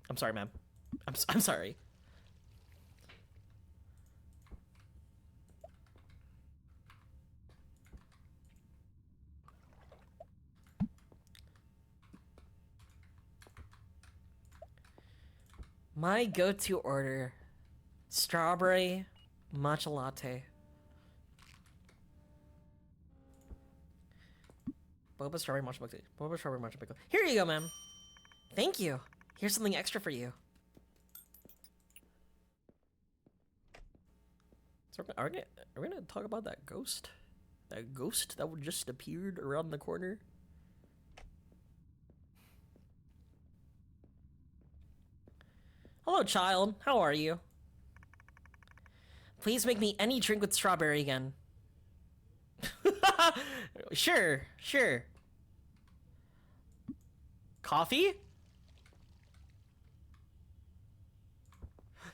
I'm sorry, ma'am. I'm sorry. My go-to order, strawberry matcha latte. Boba strawberry matcha milk tea. Boba strawberry matcha milk tea. Here you go, ma'am. Thank you. Here's something extra for you. So are we gonna talk about that ghost? That ghost that just appeared around the corner? Hello, child. How are you? Please make me any drink with strawberry again. Sure. Coffee?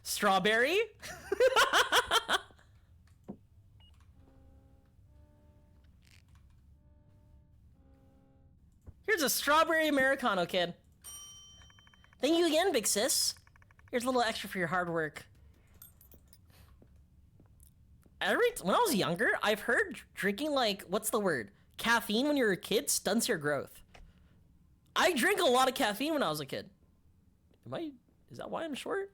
Strawberry? Here's a strawberry Americano, kid. Thank you again, big sis. Here's a little extra for your hard work. When I was younger, I've heard drinking, like, what's the word? caffeine when you're a kid stunts your growth. I drank a lot of caffeine when I was a kid. Is that why I'm short?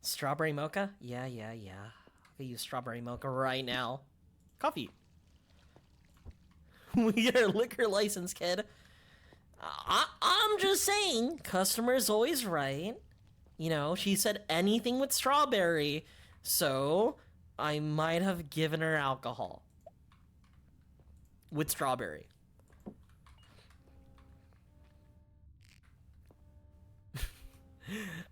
Strawberry mocha? Yeah. I'll use strawberry mocha right now. Coffee. We get our liquor license, kid. I'm just saying, customer's always right. You know, she said anything with strawberry, so I might have given her alcohol. With strawberry.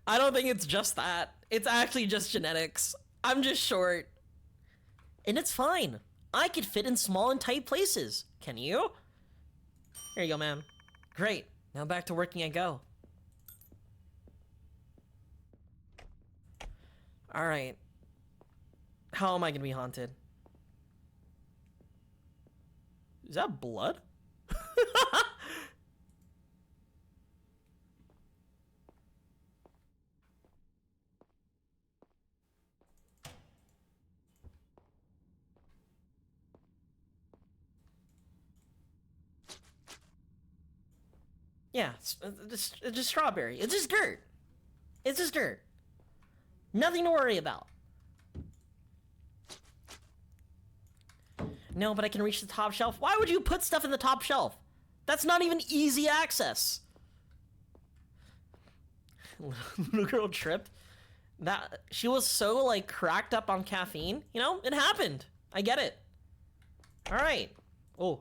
I don't think it's just that. It's actually just genetics. I'm just short. And it's fine. I could fit in small and tight places. Can you? Here you go, ma'am. Great. Now back to working I go. Alright. How am I gonna be haunted? Is that blood? Yeah, it's just strawberry. It's just dirt. It's just dirt. Nothing to worry about. No, but I can reach the top shelf. Why would you put stuff in the top shelf? That's not even easy access. Little girl tripped. She was so like cracked up on caffeine. You know, it happened. I get it. All right. Oh,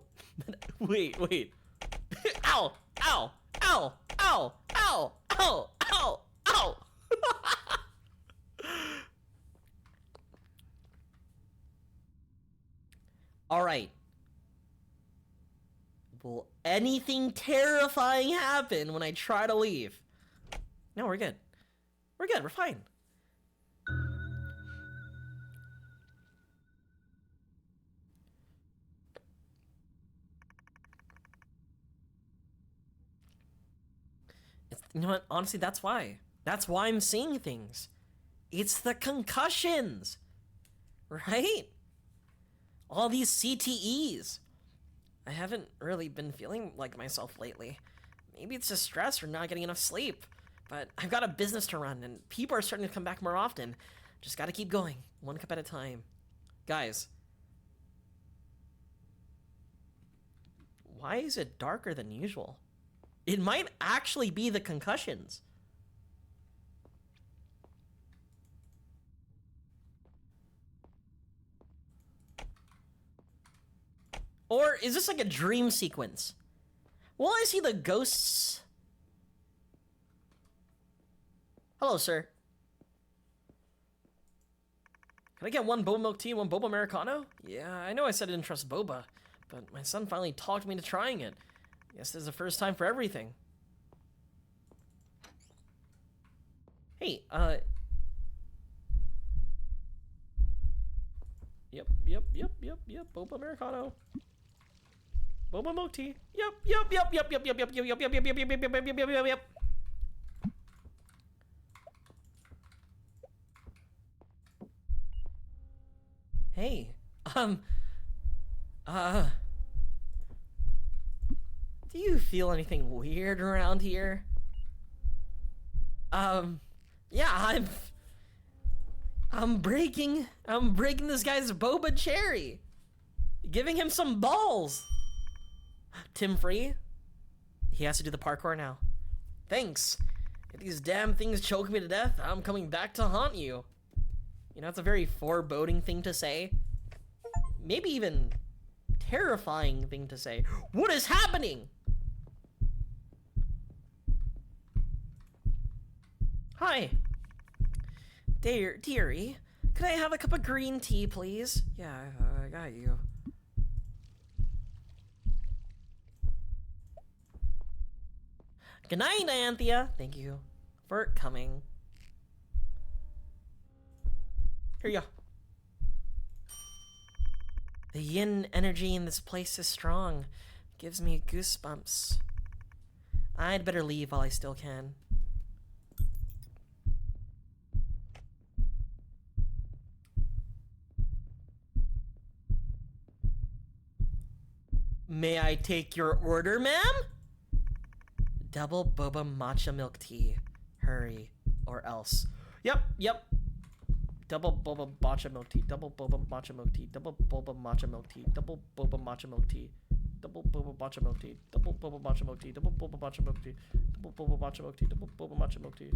wait. Ow! Ow! Ow! Ow! Ow! Ow! Ow! Ow! All right. Will anything terrifying happen when I try to leave? No, we're good. We're good. We're fine. You know what? Honestly, that's why. That's why I'm seeing things. It's the concussions. Right? All these CTEs. I haven't really been feeling like myself lately. Maybe it's just stress or not getting enough sleep. But I've got a business to run and people are starting to come back more often. Just gotta keep going, one cup at a time. Guys. Why is it darker than usual? It might actually be the concussions. Or is this like a dream sequence? Will I see the ghosts? Hello, sir. Can I get one boba milk tea and one boba Americano? Yeah, I know I said I didn't trust boba, but my son finally talked me into trying it. Guess this is the first time for everything. Hey, Yep. Boba Americano. Boba milk tea. Yep. Hey, do you feel anything weird around here? Yeah, I'm breaking this guy's boba cherry. Giving him some balls. Tim Free? He has to do the parkour now. Thanks. If these damn things choke me to death, I'm coming back to haunt you. You know, it's a very foreboding thing to say. Maybe even terrifying thing to say. What is happening? Hi. Dearie, could I have a cup of green tea, please? Yeah, I got you. Good night, Anthea. Thank you for coming. Here you go. The yin energy in this place is strong. Gives me goosebumps. I'd better leave while I still can. May I take your order, ma'am? Double boba matcha milk tea. Hurry, or else. Yep. Double boba matcha milk tea. Double boba matcha milk tea. Double boba matcha milk tea. Double boba matcha milk tea. Double boba matcha milk tea. Double boba matcha milk tea. Double boba matcha milk tea. Double boba matcha milk tea. Double boba matcha milk tea.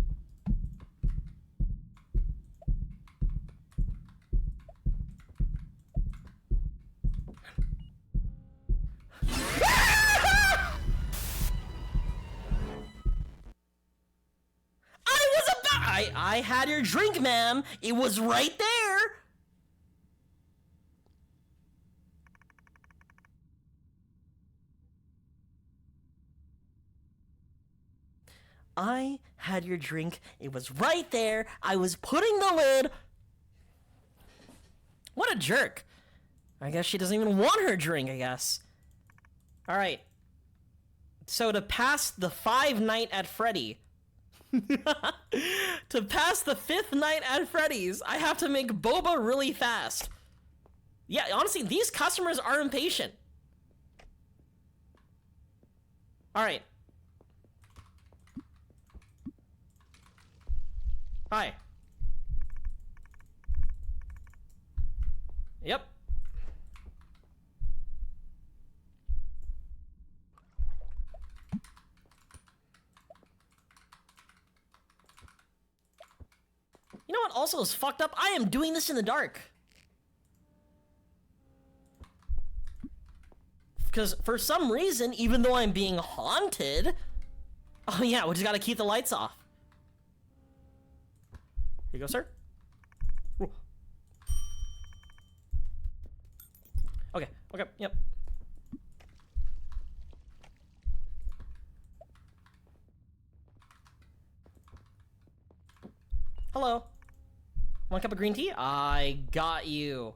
I had your drink, ma'am. It was right there. I had your drink. It was right there. I was putting the lid. What a jerk. I guess she doesn't even want her drink, I guess. All right. So to pass the 5 night at Freddy, to pass the 5th night at Freddy's, I have to make boba really fast. Yeah, honestly, these customers are impatient. All right. Hi. Yep. You know what also is fucked up? I am doing this in the dark. Because for some reason, even though I'm being haunted... Oh yeah, we just gotta keep the lights off. Here you go, sir. Ooh. Okay, yep. Hello. Want a cup of green tea? I got you.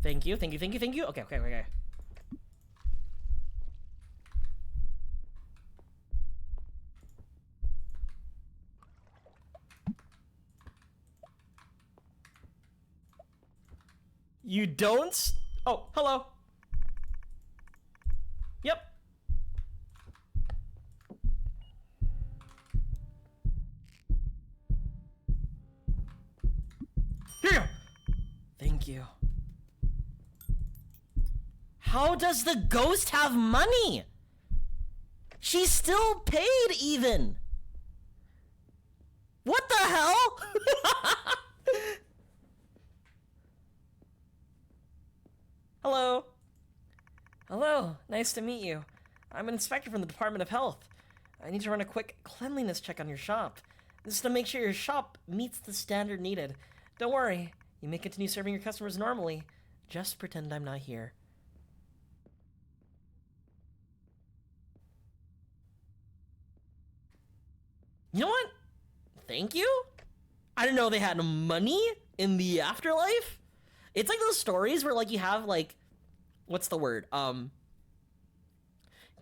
Thank you. Okay. You don't? Oh, hello. Yep. Here you go. Thank you. How does the ghost have money? She's still paid even. What the hell? Hello. Hello, nice to meet you. I'm an inspector from the Department of Health. I need to run a quick cleanliness check on your shop. This is to make sure your shop meets the standard needed. Don't worry, you may continue serving your customers normally. Just pretend I'm not here. You know what? Thank you? I didn't know they had money in the afterlife. It's like those stories where like you have like, what's the word?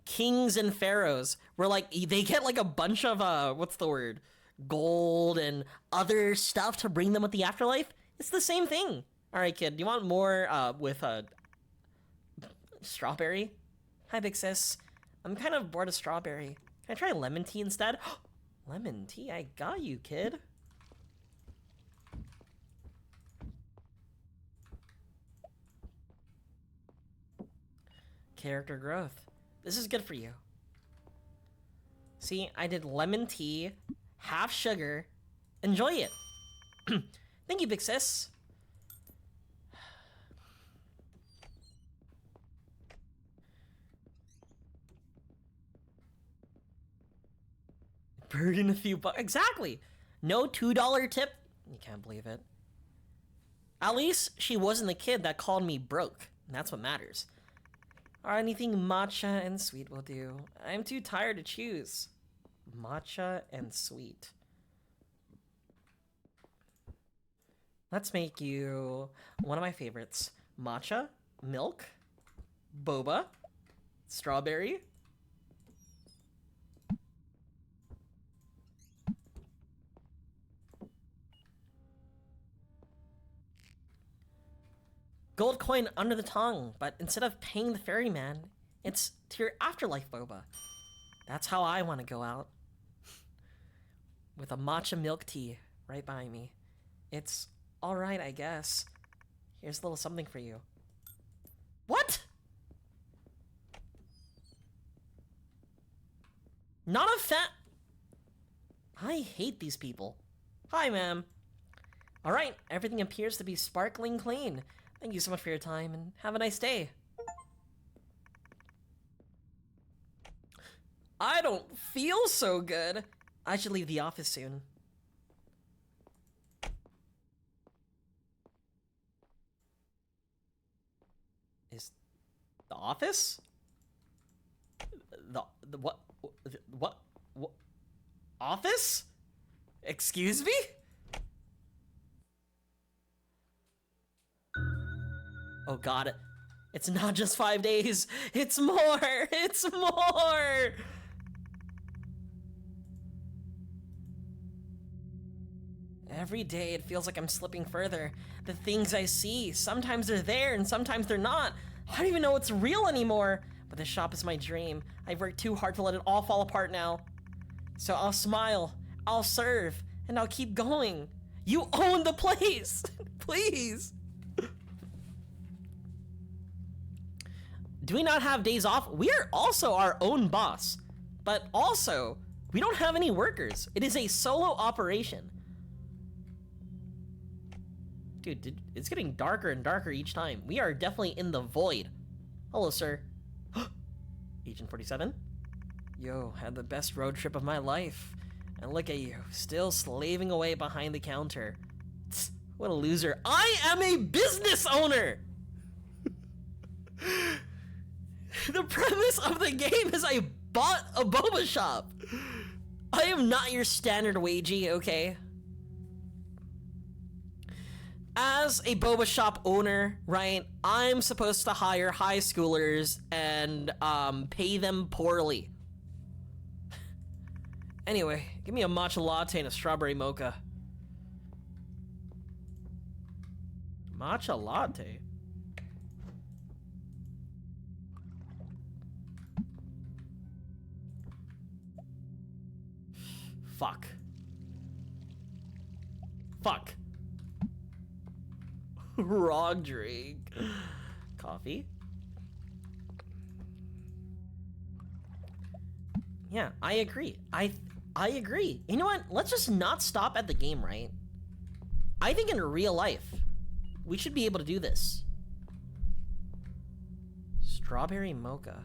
Kings and pharaohs where like they get like a bunch of what's the word? Gold and other stuff to bring them with the afterlife. It's the same thing. All right, kid, do you want more with strawberry? Hi, big sis. I'm kind of bored of strawberry. Can I try lemon tea instead? Lemon tea? I got you, kid. Character growth. This is good for you. See, I did lemon tea, half sugar. Enjoy it. Thank you, big sis. Burden a few bucks. Exactly. No $2 tip. You can't believe it. At least she wasn't the kid that called me broke. And that's what matters. Or anything matcha and sweet will do. I'm too tired to choose. Matcha and sweet. Let's make you one of my favorites. Matcha, milk, boba, strawberry. Gold coin under the tongue, but instead of paying the ferryman, it's to your afterlife, Boba. That's how I want to go out. With a matcha milk tea right by me. It's alright, I guess. Here's a little something for you. What? Not a fat... I hate these people. Hi, ma'am. Alright, everything appears to be sparkling clean. Thank you so much for your time, and have a nice day. I don't feel so good. I should leave the office soon. Is the office? The what office? Excuse me? Oh god, it's not just 5 days, it's more, it's more! Every day it feels like I'm slipping further. The things I see, sometimes they're there and sometimes they're not. I don't even know what's real anymore. But this shop is my dream. I've worked too hard to let it all fall apart now. So I'll smile, I'll serve, and I'll keep going. You own the place! Please! Do we not have days off? We are also our own boss. But also, we don't have any workers. It is a solo operation. Dude, it's getting darker and darker each time. We are definitely in the void. Hello, sir. Agent 47? Yo, had the best road trip of my life. And look at you, still slaving away behind the counter. Tsk, what a loser. I am a business owner! The premise of the game is I bought a boba shop. I am not your standard wagie, okay? As a boba shop owner, right, I'm supposed to hire high schoolers and pay them poorly. Anyway, give me a matcha latte and a strawberry mocha. Matcha latte? Fuck. Fuck. Wrong drink. Coffee? Yeah, I agree. I agree. You know what? Let's just not stop at the game, right? I think in real life, we should be able to do this. Strawberry mocha.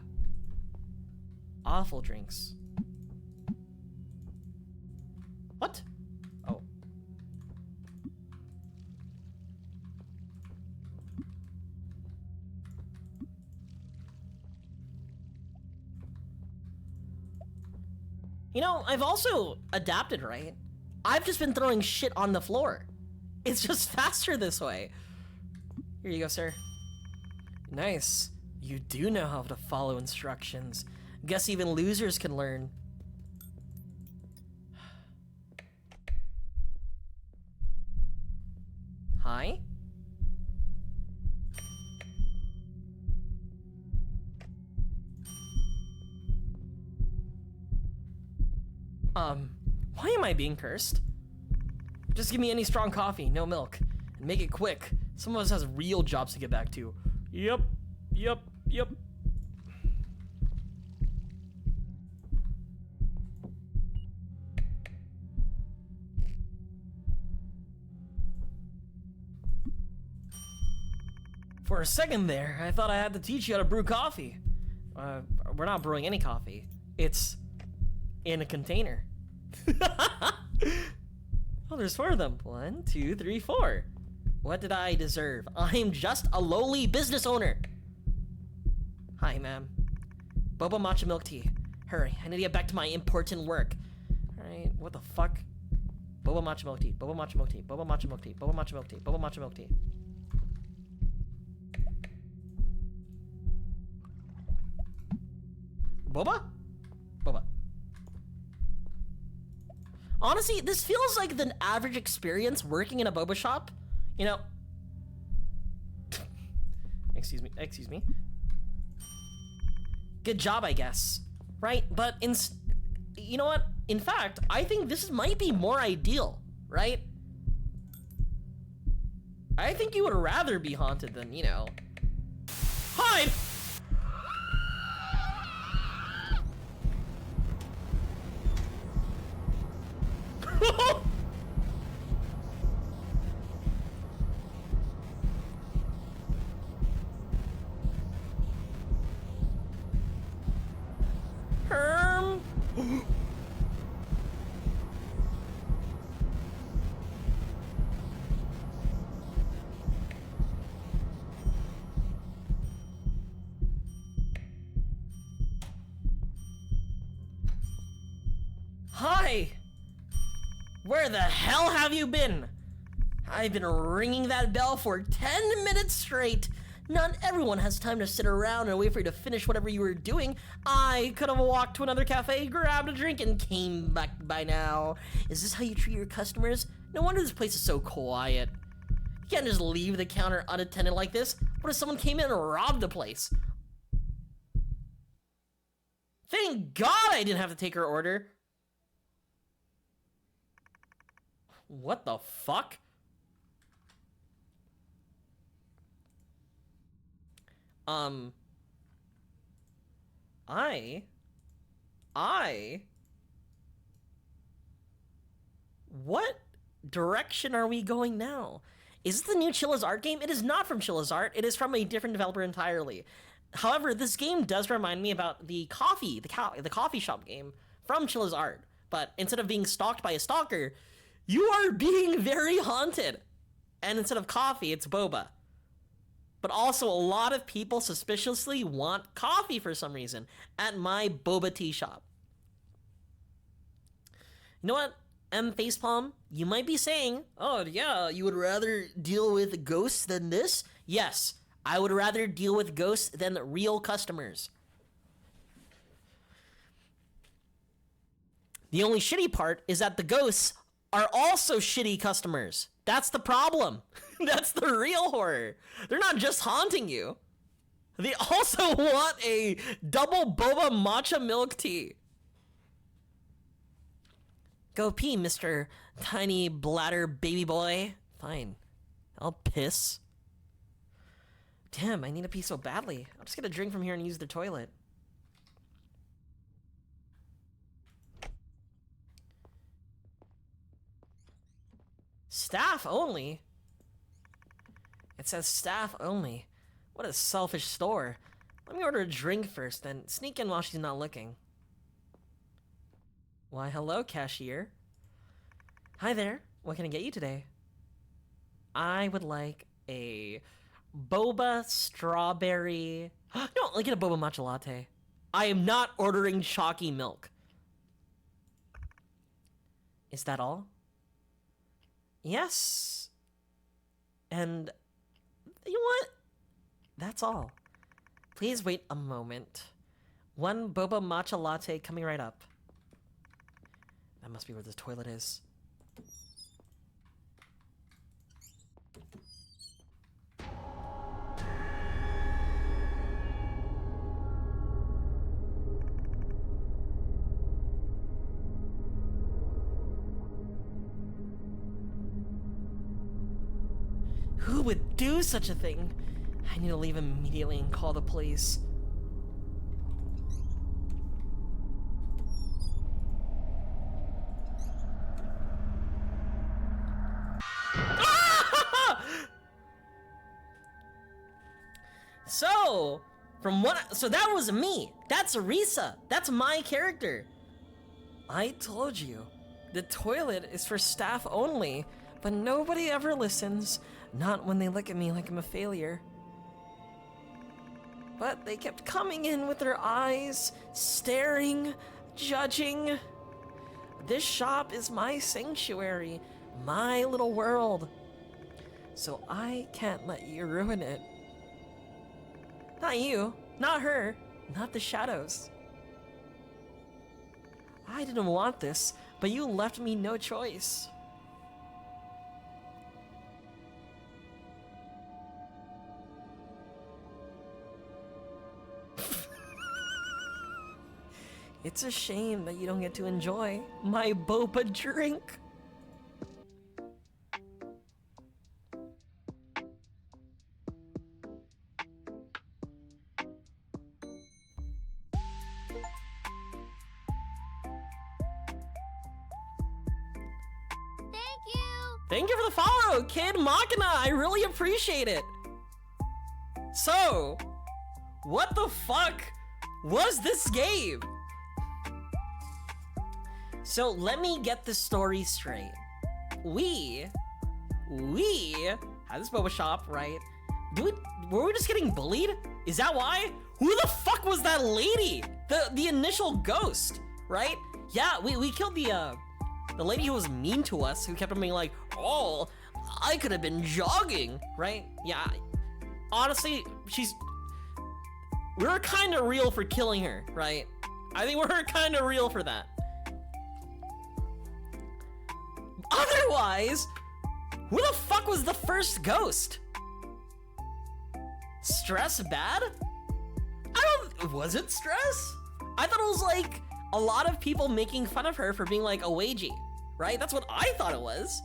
Awful drinks. What? Oh. You know, I've also adapted, right? I've just been throwing shit on the floor. It's just faster this way. Here you go, sir. Nice. You do know how to follow instructions. Guess even losers can learn. Hi? Why am I being cursed? Just give me any strong coffee, no milk. And make it quick. Some of us has real jobs to get back to. Yep. For a second there, I thought I had to teach you how to brew coffee. We're not brewing any coffee. It's in a container. Oh, there's 4 of them. 1, 2, 3, 4. What did I deserve? I'm just a lowly business owner. Hi, ma'am. Boba matcha milk tea. Hurry, I need to get back to my important work. Alright, what the fuck? Boba matcha milk tea. Boba matcha milk tea. Boba matcha milk tea. Boba matcha milk tea. Boba matcha milk tea. Boba? Boba. Honestly, this feels like the average experience working in a boba shop. You know, Excuse me. Good job, I guess. Right? But you know what? In fact, I think this might be more ideal, right? I think you would rather be haunted than, you know, hide! Herm. Hi! Where the hell have you been? I've been ringing that bell for 10 minutes straight. Not everyone has time to sit around and wait for you to finish whatever you were doing. I could have walked to another cafe, grabbed a drink, and came back by now. Is this how you treat your customers? No wonder this place is so quiet. You can't just leave the counter unattended like this. What if someone came in and robbed the place? Thank God I didn't have to take her order. What the fuck? What direction are we going now? Is this the new Chilla's Art game? It is not from Chilla's Art. It is from a different developer entirely. However, this game does remind me about the coffee shop game from Chilla's Art. But instead of being stalked by a stalker, you are being very haunted. And instead of coffee, it's boba. But also, a lot of people suspiciously want coffee for some reason at my Boba Teashop. You know what, M. Facepalm? You might be saying, oh yeah, you would rather deal with ghosts than this? Yes, I would rather deal with ghosts than real customers. The only shitty part is that the ghosts are also shitty customers. That's the problem. That's the real horror. They're not just haunting you. They also want a double boba matcha milk tea. Go pee, Mr. Tiny Bladder Baby Boy. Fine. I'll piss. Damn, I need a pee so badly. I'll just get a drink from here and use the toilet. Staff only? It says staff only. What a selfish store. Let me order a drink first, then sneak in while she's not looking. Why, hello, cashier. Hi there. What can I get you today? I would like a boba strawberry... No, I'll get a boba matcha latte. I am not ordering chalky milk. Is that all? Yes. And you know what? That's all. Please wait a moment. One boba matcha latte coming right up. That must be where the toilet is. Who would do such a thing? I need to leave immediately and call the police. So that was me. That's Arisa. That's my character. I told you, the toilet is for staff only, but nobody ever listens. Not when they look at me like I'm a failure. But they kept coming in with their eyes, staring, judging. This shop is my sanctuary, my little world. So I can't let you ruin it. Not you, not her, not the shadows. I didn't want this, but you left me no choice. It's a shame that you don't get to enjoy my boba drink. Thank you for the follow, Kid Machina. I really appreciate it. So, what the fuck was this game? So let me get the story straight. We had this boba shop, right? Were we just getting bullied? Is that why? Who the fuck was that lady? The initial ghost, right? Yeah, we killed the lady who was mean to us, who kept on being like, oh, I could have been jogging, right? Yeah, honestly, we were kind of real for killing her, right? I think we're kind of real for that. Otherwise, who the fuck was the first ghost? Stress bad? Was it Stress? I thought it was like a lot of people making fun of her for being like a wagie, right? That's what I thought it was.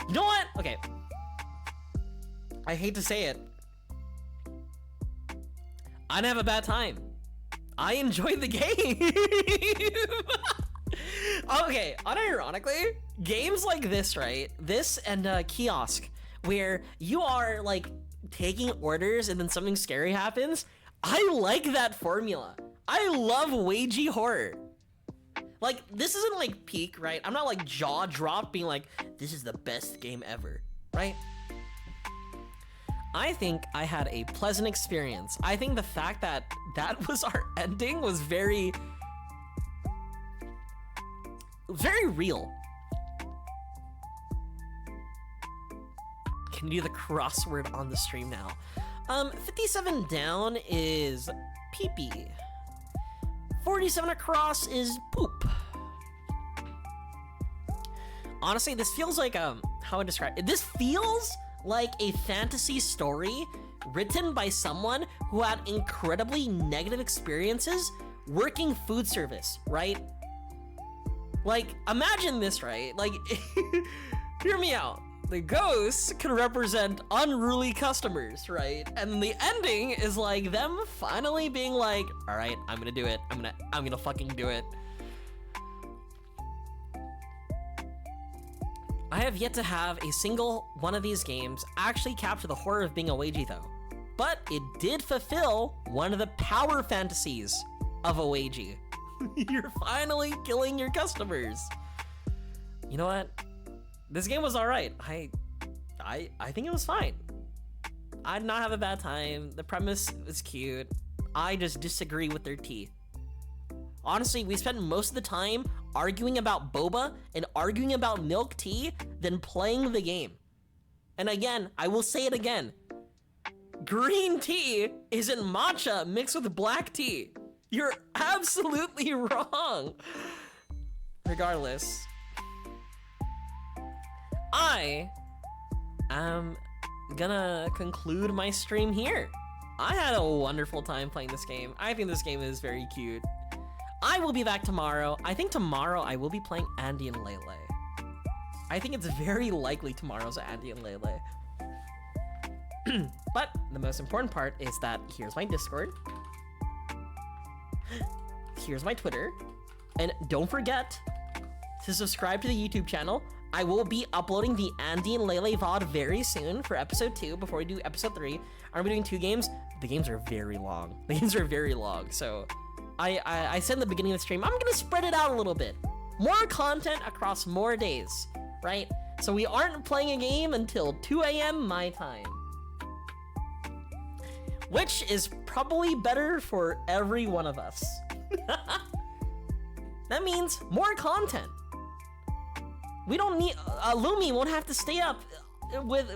You know what? Okay. I hate to say it. I didn't have a bad time. I enjoyed the game. Okay, unironically, games like this, right? This and Kiosk, where you are like taking orders and then something scary happens. I like that formula. I love wagie horror. Like, this isn't like peak, right? I'm not like jaw dropped being like, this is the best game ever, right? I think I had a pleasant experience. I think the fact that that was our ending was very real. Can you do the crossword on the stream now? 57 down is pee-pee. 47 across is poop. Honestly, this feels like, how I describe it. This feels like a fantasy story written by someone who had incredibly negative experiences working food service, right? Like, imagine this, right? Like, hear me out. The ghosts can represent unruly customers, right? And the ending is like them finally being like, all right, I'm gonna do it. I'm gonna fucking do it. I have yet to have a single one of these games actually capture the horror of being a wagie though. But it did fulfill one of the power fantasies of a wagie. You're finally killing your customers. You know what? This game was all right. I think it was fine. I did not have a bad time. The premise was cute. I just disagree with their tea. Honestly, we spent most of the time arguing about boba and arguing about milk tea than playing the game. And again, I will say it again. Green tea isn't matcha mixed with black tea. You're absolutely wrong. Regardless, I am gonna conclude my stream here. I had a wonderful time playing this game. I think this game is very cute. I will be back tomorrow. I think tomorrow I will be playing Andy and Lele. I think it's very likely tomorrow's Andy and Lele. But the most important part is that here's my Discord. Here's my Twitter. And don't forget to subscribe to the YouTube channel. I will be uploading the Andy and Lele VOD very soon for episode 2 before we do episode 3. I'm gonna be doing 2 games. The games are very long. The games are very long. So I said in the beginning of the stream, I'm gonna spread it out a little bit. More content across more days, right? So we aren't playing a game until 2 a.m. my time. Which is probably better for every one of us. That means more content. We don't need, Lumi won't have to stay up with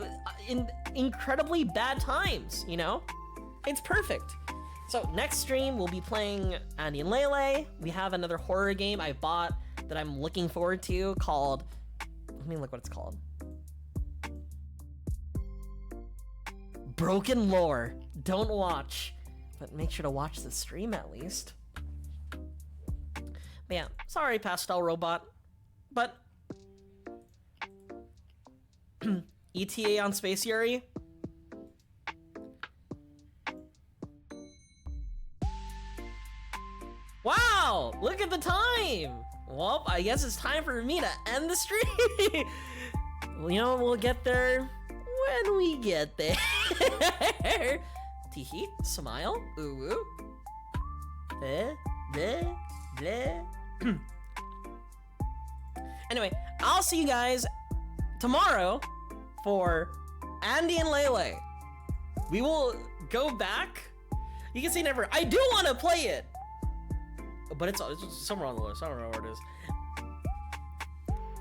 in incredibly bad times, you know? It's perfect. So next stream, we'll be playing Andy and Lele. We have another horror game I bought that I'm looking forward to called, let me look what it's called. Broken Lore. Don't watch. but make sure to watch the stream at least. But yeah, sorry, Pastel Robot, but ETA on Space Yuri. Wow, look at the time. Well, I guess it's time for me to end the stream. Well, you know, we'll get there when we get there. Teehee, smile, ooh, ooh. Bleh, bleh, bleh. Anyway, I'll see you guys tomorrow for Andy and Lele. We will go back. You can say never. I do want to play it, but it's somewhere on the list. I don't know where it is.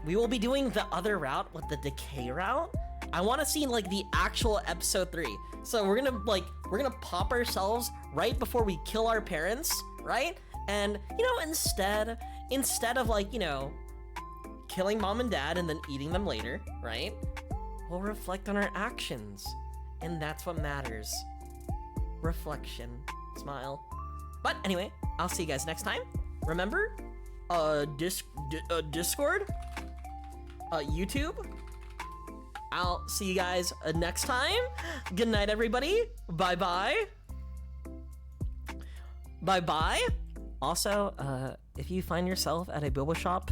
We will be doing the other route with the decay route. I want to see like the actual episode 3. So we're gonna pop ourselves right before we kill our parents, right? And you know, instead of like, you know, killing mom and dad and then eating them later, right? We'll reflect on our actions, and that's what matters. Reflection, smile. But anyway, I'll see you guys next time. Remember, Discord, YouTube. I'll see you guys next time. Good night, everybody. Bye-bye. Bye-bye. Also, if you find yourself at a boba shop,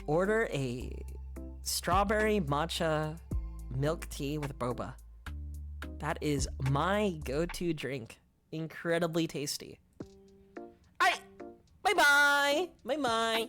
order a strawberry matcha milk tea with boba. That is my go-to drink. Incredibly tasty. Alright. Bye-bye. Bye-bye.